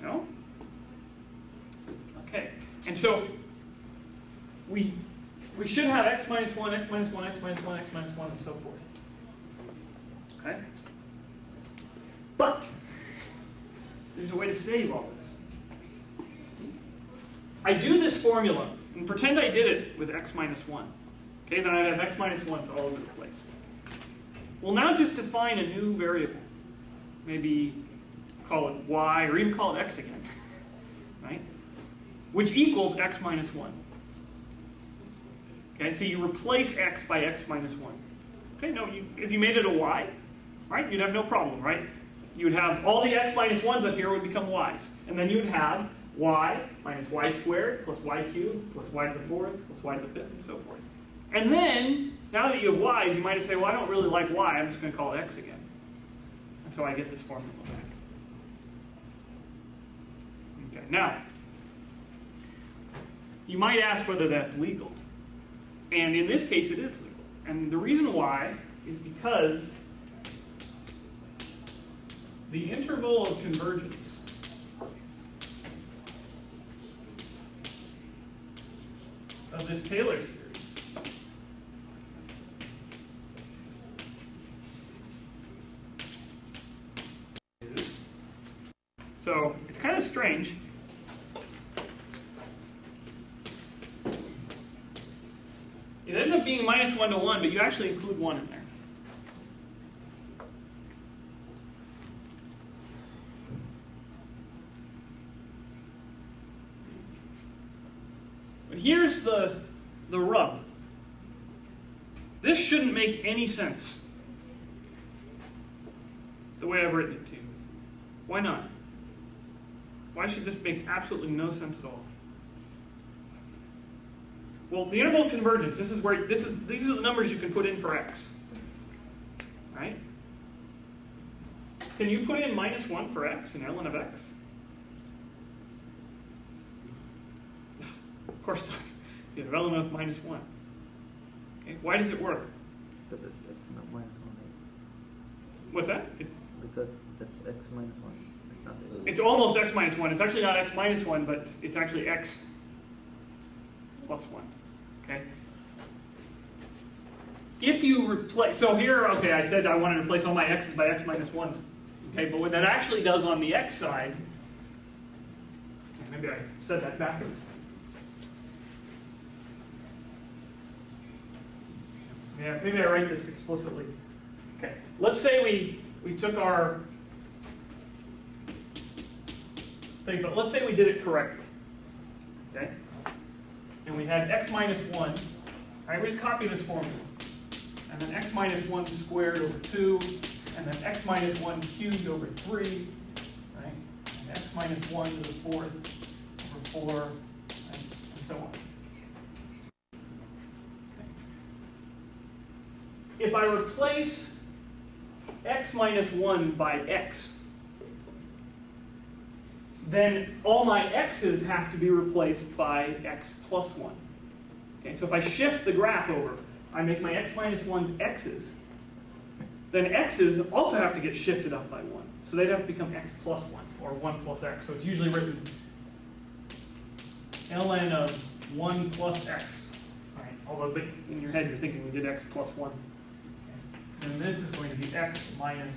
No? Okay. And so we should have x minus 1, x minus 1, x minus 1, x minus 1, and so forth. Okay? But there's a way to save all this. I do this formula, and pretend I did it with x minus 1. Okay, then I'd have x minus 1s all over the place. We'll now just define a new variable. Maybe call it y, or even call it x again. Right? Which equals x minus 1. Okay, so you replace x by x minus 1. Okay, no, if you made it a y, right, you'd have no problem, right? You would have all the x minus 1s up here would become y's. And then you'd have y minus y squared plus y cubed plus y to the 4th plus y to the 5th and so forth. And then, now that you have y's, you might say, well, I don't really like y, I'm just going to call it x again. And so I get this formula back. Okay, now, you might ask whether that's legal. And in this case, it is legal. And the reason why is because the interval of convergence of this Taylor series is, so it's kind of strange. It ends up being minus 1 to 1, but you actually include 1 in there. But here's the rub. This shouldn't make any sense the way I've written it to you. Why not? Why should this make absolutely no sense at all? Well, the interval of convergence, these are the numbers you can put in for x. Right? Can you put in minus 1 for x in ln of x? Of course not. You have ln of minus 1. Okay, why does it work? Because it's x not minus 1, right? What's that? Because it's x minus 1. It's not x. It's almost x minus 1. It's actually not x minus 1, but it's actually x plus 1. Okay? If you replace, so here, okay, I said I wanted to replace all my x's by x minus 1s. Okay, but what that actually does on the x side, maybe I said that backwards. Yeah, maybe I write this explicitly. Okay, let's say we took our thing, but let's say we did it correctly. Okay? And we had x minus 1. All right, we just copy this formula. And then x minus 1 squared over 2, and then x minus 1 cubed over 3, right? And x minus 1 to the 4th over 4, right? And so on. If I replace x minus 1 by x, then all my x's have to be replaced by x plus 1. Okay, so if I shift the graph over, I make my x minus 1's x's, then x's also have to get shifted up by 1. So they'd have to become x plus 1, or 1 plus x. So it's usually written ln of 1 plus x. All right, although in your head you're thinking we did x plus 1. And this is going to be x minus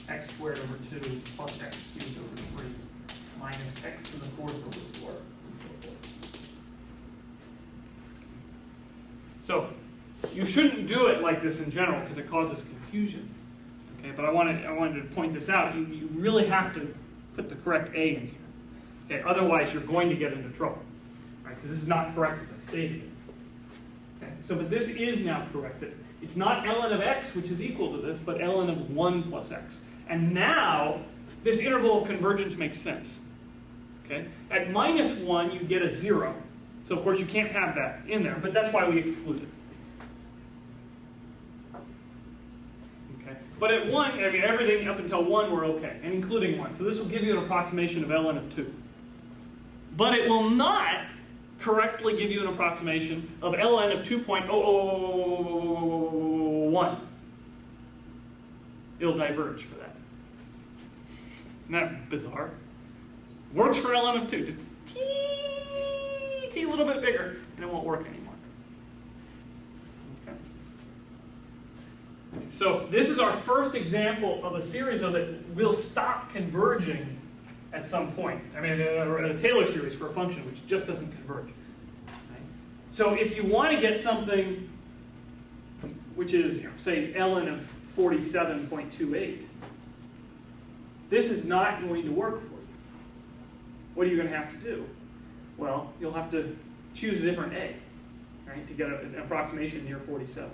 x squared over 2 plus x cubed over 3 minus x to the 4th over 4. So you shouldn't do it like this in general because it causes confusion. Okay, but I wanted to point this out. You really have to put the correct a in here. Okay, otherwise you're going to get into trouble. Right? Because this is not correct as I stated it. Okay, so but this is now corrected. It's not ln of x, which is equal to this, but ln of 1 plus x. And now, this interval of convergence makes sense. Okay? At minus 1, you get a 0. So, of course, you can't have that in there, but that's why we exclude it. Okay? But at 1, I mean, everything up until 1, we're okay, and including 1. So this will give you an approximation of ln of 2. But it will not correctly give you an approximation of ln of 2.001. It'll diverge for that. Isn't that bizarre? Works for ln of 2, just a little bit bigger, and it won't work anymore. Okay. So this is our first example of a series of that will stop converging at some point. I mean, a Taylor series for a function which just doesn't converge. Right? So if you want to get something which is, say, ln of 47.28, this is not going to work for you. What are you going to have to do? Well, you'll have to choose a different a, right, to get an approximation near 47.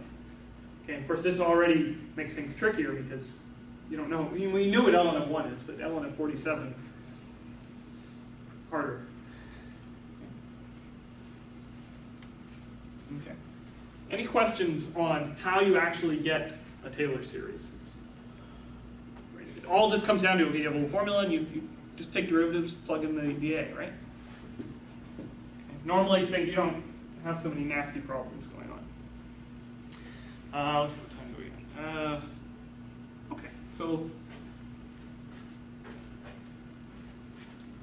Okay, of course, this already makes things trickier because you don't know. We knew what ln of 1 is, but ln of 47, harder. Okay. Any questions on how you actually get a Taylor series? It all just comes down to, okay, you have a little formula and you just take derivatives, plug in the a, right? Okay. Normally, you don't have so many nasty problems going on. Let's see, what time do we have? Okay, so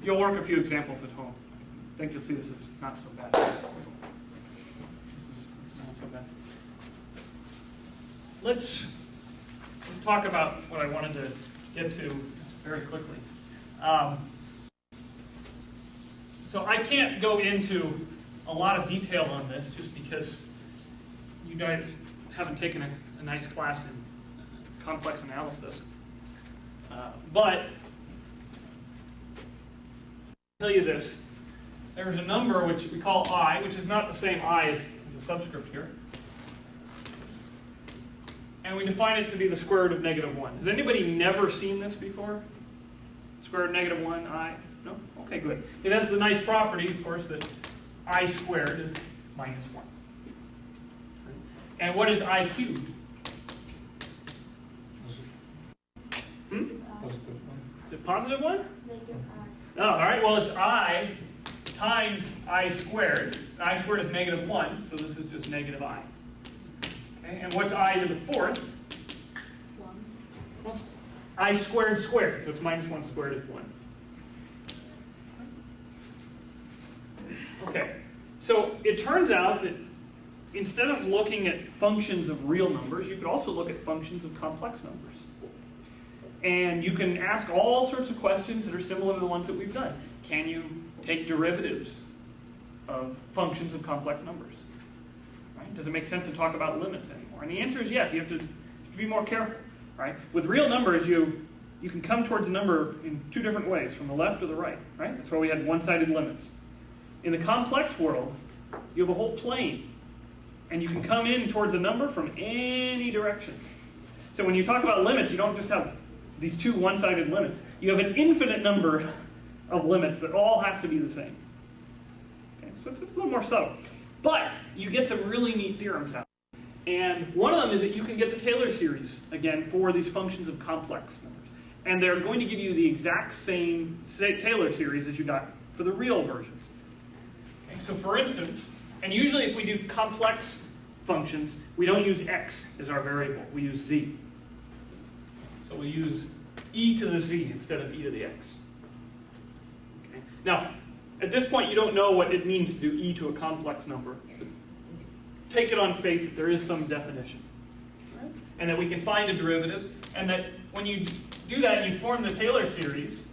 you'll work a few examples at home. I think you'll see this is not so bad. This is not so bad. Let's talk about what I wanted to get to very quickly. So I can't go into a lot of detail on this just because you guys haven't taken a nice class in complex analysis. But I'll tell you this. There's a number which we call I, which is not the same I as the subscript here. And we define it to be the square root of -1. Has anybody never seen this before? Square root of -1, I? No? Okay, good. It has the nice property, of course, that I squared is -1. And what is I cubed? Is it positive 1? Oh, all right, well, it's I times I squared. I squared is -1, so this is just negative I. Okay, and what's I to the 4th? 1. Well, I squared squared, so it's -1 squared is 1. Okay, so it turns out that instead of looking at functions of real numbers, you could also look at functions of complex numbers. And you can ask all sorts of questions that are similar to the ones that we've done. Can you take derivatives of functions of complex numbers? Right? Does it make sense to talk about limits anymore? And the answer is yes. You have to be more careful. Right? With real numbers, you can come towards a number in two different ways, from the left or the right. Right? That's why we had one-sided limits. In the complex world, you have a whole plane, and you can come in towards a number from any direction. So when you talk about limits, you don't just have these two one-sided limits. You have an infinite number of limits that all have to be the same. Okay, so it's a little more subtle. But you get some really neat theorems out. And one of them is that you can get the Taylor series, again, for these functions of complex numbers. And they're going to give you the exact same Taylor series as you got for the real versions. Okay, so for instance, and usually if we do complex functions, we don't use x as our variable. We use z. So we use e to the z instead of e to the x. Okay. Now, at this point, you don't know what it means to do e to a complex number. But take it on faith that there is some definition. Right? And that we can find a derivative. And that when you do that and you form the Taylor series,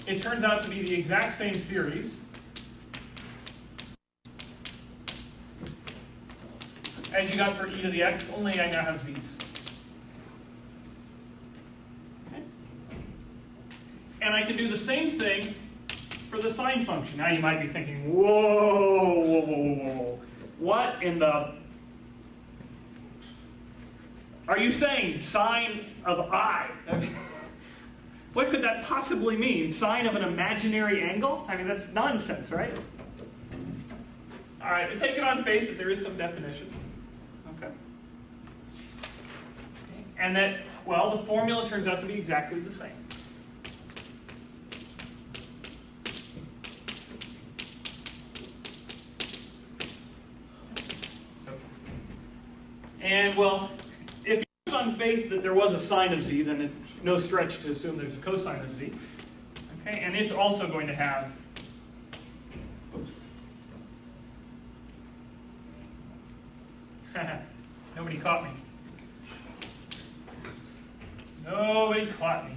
it turns out to be the exact same series as you got for e to the x, only I now have z's. Okay. And I can do the same thing for the sine function. Now you might be thinking, whoa, whoa, whoa, whoa. What in the Are you saying sine of I? What could that possibly mean? Sine of an imaginary angle? I mean, that's nonsense, right? All right, we take it on faith that there is some definition. Okay. And that, well, the formula turns out to be exactly the same. And, well, if you use on faith that there was a sine of z, then it's no stretch to assume there's a cosine of z. Okay, and it's also going to have, oops. Nobody caught me. Nobody caught me.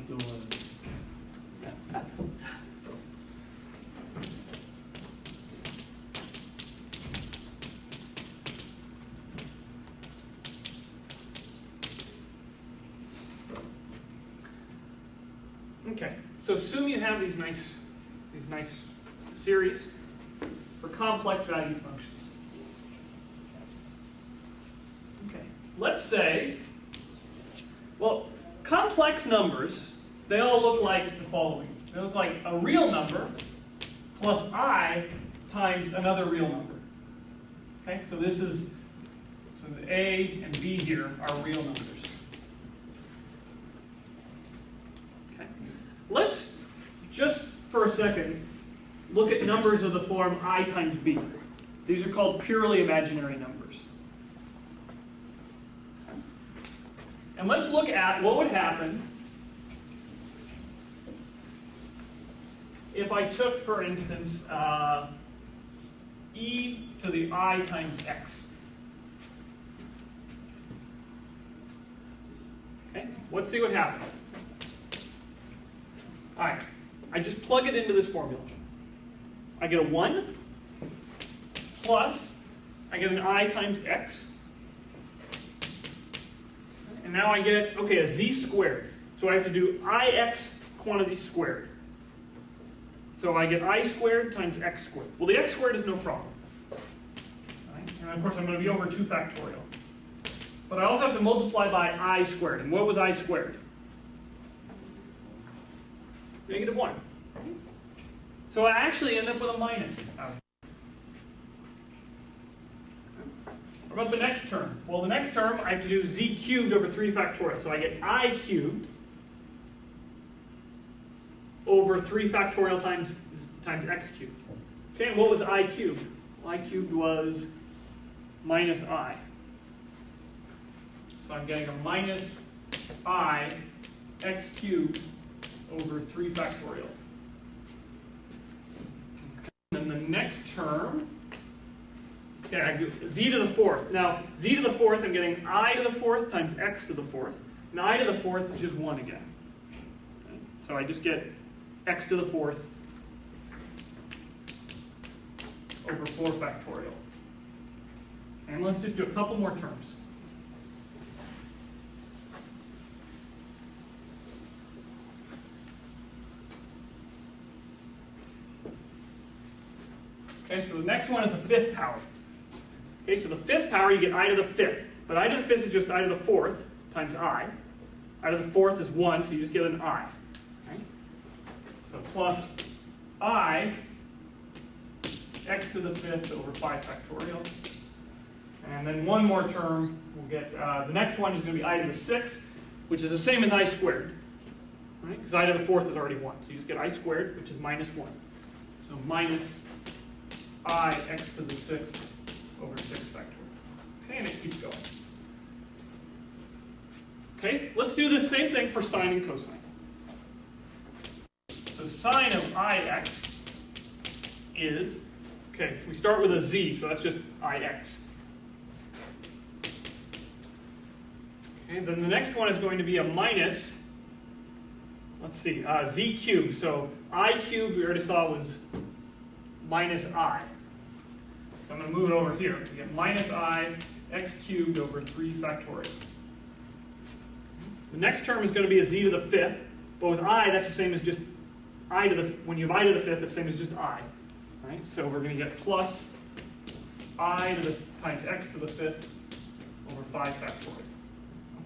Okay, so assume you have these nice series for complex value functions. Okay, let's say, well, complex numbers, they all look like the following. They look like a real number plus I times another real number. Okay, so this is, so the A and B here are real numbers. Let's just for a second look at numbers of the form I times B. These are called purely imaginary numbers. And let's look at what would happen if I took, for instance, e to the I times x. Okay, let's see what happens. All right, I just plug it into this formula. I get a 1 plus, I get an I times x. And now I get, okay, a z squared. So I have to do ix quantity squared. So I get I squared times x squared. Well, the x squared is no problem. Right? And of course, I'm going to be over 2 factorial. But I also have to multiply by I squared. And what was I squared? -1. So I actually end up with a minus. What about the next term? Well, the next term, I have to do z cubed over 3 factorial. So I get I cubed over 3 factorial times x cubed. Okay, and what was I cubed? Well, I cubed was minus I. So I'm getting a minus I x cubed over 3 factorial. And then the next term, okay, I do z to the 4th. Now, z to the 4th, I'm getting I to the 4th times x to the 4th. And I to the 4th is just 1 again. Okay? So I just get x to the 4th over 4 factorial. And let's just do a couple more terms. Okay, so the next one is the 5th power. Okay, so the 5th power, you get I to the 5th. But I to the 5th is just I to the 4th times I. I to the 4th is 1, so you just get an I. Right? So plus I x to the 5th over 5 factorial. And then one more term, we'll get, the next one is going to be I to the 6th, which is the same as I squared. Right? Because I to the 4th is already 1. So you just get I squared, which is minus 1. So minus I x to the 6th over 6 factorial. Okay, and it keeps going. Okay, let's do the same thing for sine and cosine. So sine of ix is, okay, we start with a z, so that's just ix. Okay, then the next one is going to be a minus, let's see, z cubed. So I cubed, we already saw, was minus I. So I'm going to move it over here. We get minus I x cubed over 3 factorial. The next term is going to be a z to the 5th. But with I, that's the same as just I to the, when you have I to the 5th, it's the same as just I. Right? So we're going to get plus I to the times x to the 5th over 5 factorial.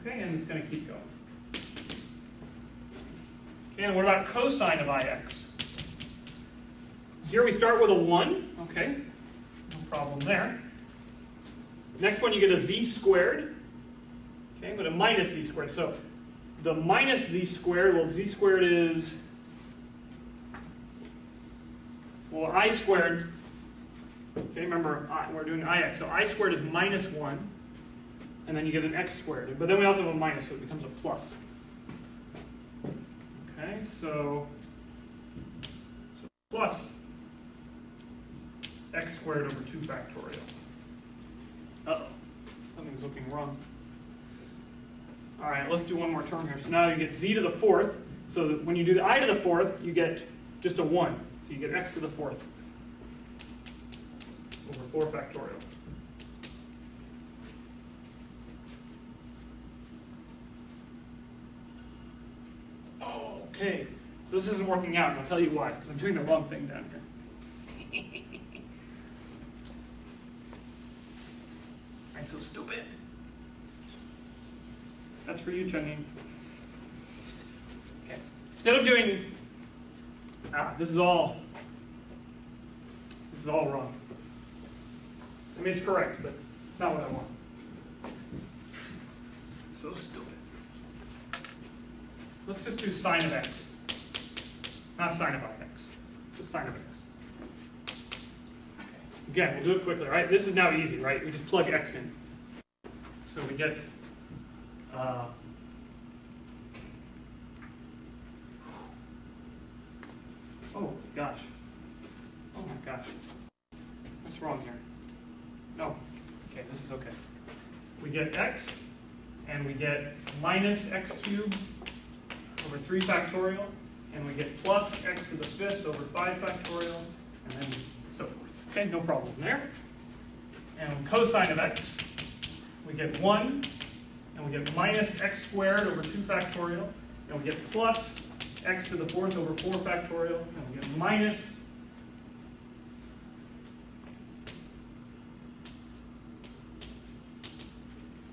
Okay, and it's going to keep going. Okay, and what about cosine of ix? Here we start with a 1, okay, no problem there. Next one you get a z squared, okay, but a minus z squared. So the minus z squared, well, z squared is, well, I squared, okay, remember we're doing ix, so I squared is minus 1, and then you get an x squared. But then we also have a minus, so it becomes a plus. Okay, so plus x squared over 2 factorial. Uh-oh, something's looking wrong. All right, let's do one more term here. So now you get z to the 4th. So that when you do the I to the 4th, you get just a 1. So you get x to the 4th over 4 factorial. Oh, okay. So this isn't working out, and I'll tell you why, because I'm doing the wrong thing down here. I'm so stupid. That's for you, Chunging. Okay. Instead of doing, this is all wrong. I mean, it's correct, but not what I want. So stupid. Let's just do sine of x. Not sine of ix. Just sine of x. Okay. Again, we'll do it quickly, right? This is now easy, right? We just plug x in. So we get oh gosh. Oh my gosh. What's wrong here? No. Okay, this is okay. We get x, and we get minus x cubed over 3 factorial, and we get plus x to the 5th over 5 factorial, and then so forth. Okay, no problem there. And cosine of x, we get 1, and we get minus x squared over 2 factorial, and we get plus x to the 4th over 4 factorial, and we get minus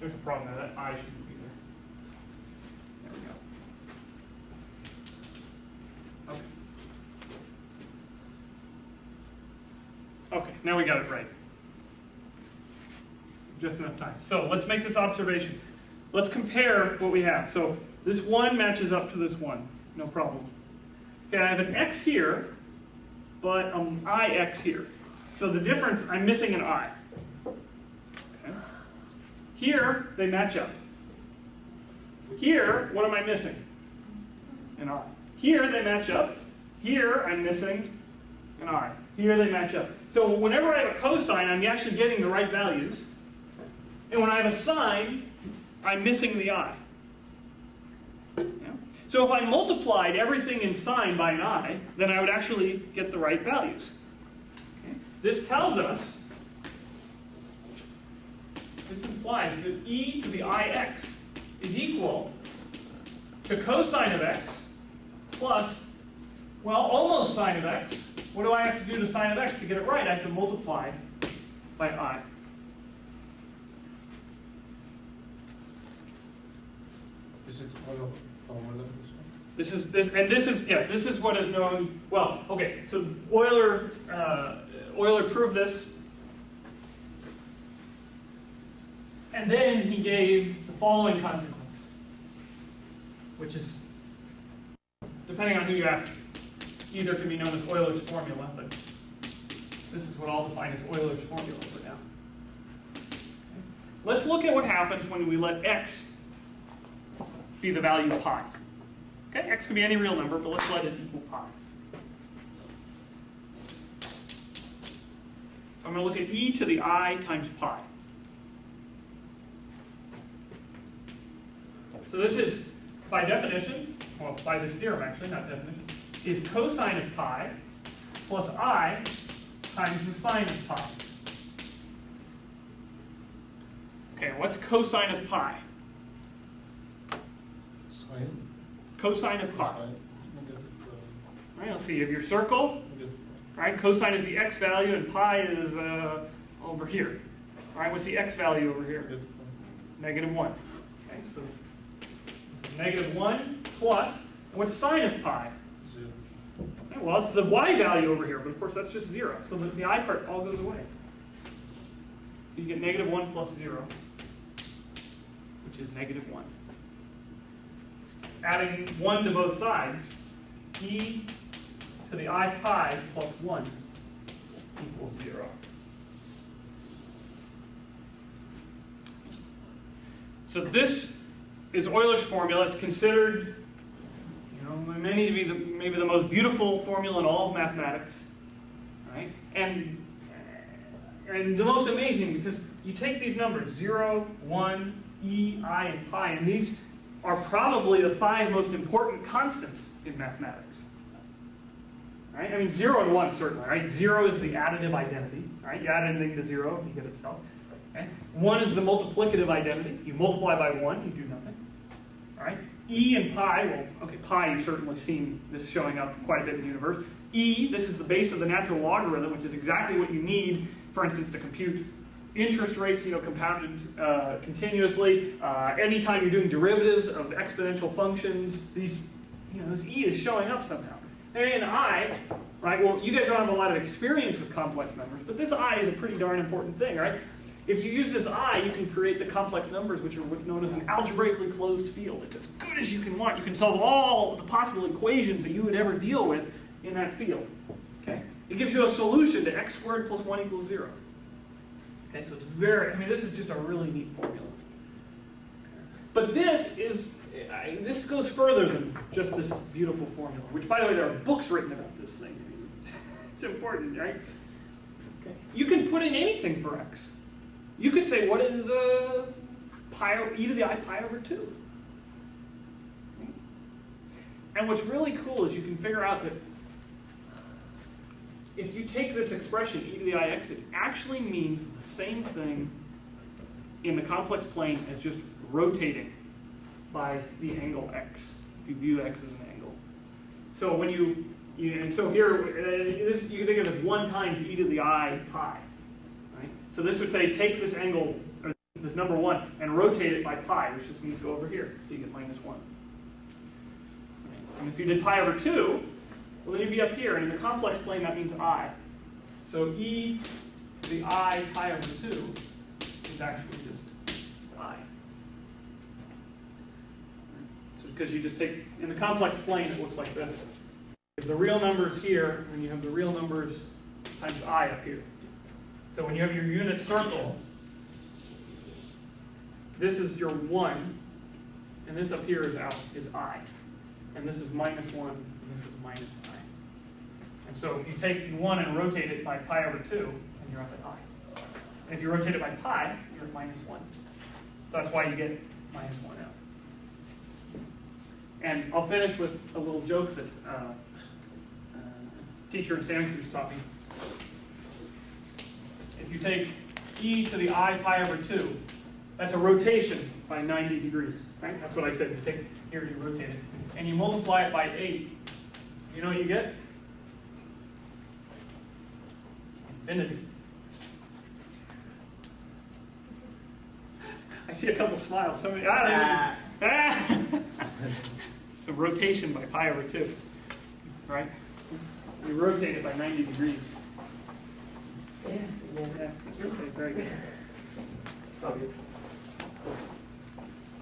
there's a problem there, that I shouldn't be there. There we go. Okay. Okay, now we got it right. Just enough time. So let's make this observation. Let's compare what we have. So this 1 matches up to this 1. No problem. Okay, I have an x here, but an ix here. So the difference, I'm missing an I. Okay. Here, they match up. Here, what am I missing? An I. Here, they match up. Here, I'm missing an I. Here, they match up. So whenever I have a cosine, I'm actually getting the right values. And when I have a sine, I'm missing the I. Yeah? So if I multiplied everything in sine by an I, then I would actually get the right values. Okay? This tells us, this implies that e to the ix is equal to cosine of x plus, well, almost sine of x. What do I have to do to sine of x to get it right? I have to multiply by I. Is it Euler formula? This is what is known. Well, okay. So Euler proved this, and then he gave the following consequence, which is, depending on who you ask, either can be known as Euler's formula, but this is what I'll define as Euler's formula for now. Okay. Let's look at what happens when we let x be the value of pi. Okay, x can be any real number, but let's let it equal pi. I'm going to look at e to the I times pi. So this is, by definition, well, by this theorem actually, not definition, is cosine of pi plus I times the sine of pi. Okay, what's cosine of pi? Sine. Cosine of pi. Sine. Negative. Right, let's see, you have your circle, Negative. right? Cosine is the x value and pi is over here. All right, what's the x value over here? Negative. -1. Okay, so this is -1 plus, what's sine of pi? 0. Okay, well, it's the y value over here, but of course that's just 0. So the I part all goes away. So you get -1 plus 0, which is -1. Adding 1 to both sides, e to the I pi plus 1 equals 0. So this is Euler's formula. It's considered, many to be maybe the most beautiful formula in all of mathematics, right? And the most amazing, because you take these numbers 0, 1, e, I, and pi, and these are probably the 5 most important constants in mathematics. Right? I mean, 0 and 1 certainly, right? 0 is the additive identity, right? You add anything to 0, you get itself. Okay? 1 is the multiplicative identity. You multiply by 1, you do nothing. All right? E and pi, well, okay, pi, you've certainly seen this showing up quite a bit in the universe. E, this is the base of the natural logarithm, which is exactly what you need, for instance, to compute interest rates, compounded continuously. Anytime you're doing derivatives of exponential functions, this E is showing up somehow. And I, right, well, you guys don't have a lot of experience with complex numbers, but this I is a pretty darn important thing, right? If you use this I, you can create the complex numbers, which are what's known as an algebraically closed field. It's as good as you can want. You can solve all the possible equations that you would ever deal with in that field. Okay? It gives you a solution to x squared plus 1 equals 0. Okay, so it's this is just a really neat formula. But this goes further than just this beautiful formula, which, by the way, there are books written about this thing. It's important, right? Okay. You can put in anything for x. You could say, what is e to the I pi over 2? And what's really cool is you can figure out that if you take this expression, e to the ix, it actually means the same thing in the complex plane as just rotating by the angle x, if you view x as an angle. So when and so here, you can think of it as 1 times e to the I pi. Right? So this would say take this angle, or this number 1, and rotate it by pi, which just means go over here, so you get -1. Right? And if you did pi over 2, well, then you'd be up here, and in the complex plane, that means I. So e to the I pi over 2 is actually just I. So because you just take, in the complex plane, it looks like this. You have the real numbers here, and you have the real numbers times I up here. So when you have your unit circle, this is your 1, and this up here is I. And this is -1, and this is -I. And so if you take 1 and rotate it by pi over 2, then you're up at I. And if you rotate it by pi, you're at -1. So that's why you get -1 out. And I'll finish with a little joke that teacher in Santa Cruz taught me. If you take e to the I pi over 2, that's a rotation by 90 degrees, right? That's what I said. You take here, you rotate it. And you multiply it by 8, you know what you get? Infinity. I see a couple smiles. Somebody, It's a rotation by pi over 2, right? You rotate it by 90 degrees. Yeah, okay, very good.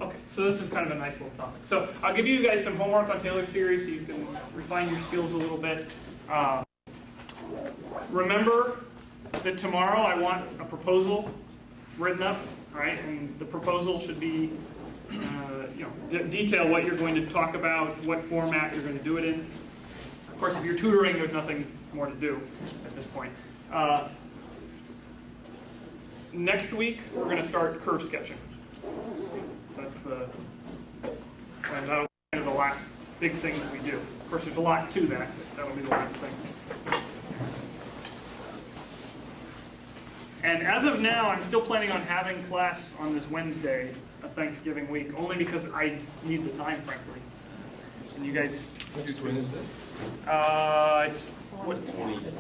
Okay, so this is kind of a nice little topic. So I'll give you guys some homework on Taylor series so you can refine your skills a little bit. Remember that tomorrow I want a proposal written up, right? And the proposal should be, detail what you're going to talk about, what format you're going to do it in. Of course, if you're tutoring, there's nothing more to do at this point. Next week, we're going to start curve sketching. So that's that'll be kind of the last big thing that we do. Of course, there's a lot to that, but that'll be the last thing. And as of now, I'm still planning on having class on this Wednesday of Thanksgiving week, only because I need the time, frankly. And you guys... Next Wednesday? It's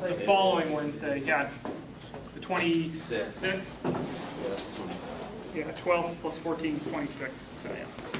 the following Wednesday. Yeah, it's the 26th. Yeah, that's 20. Yeah, 12 plus 14 is 26, so yeah.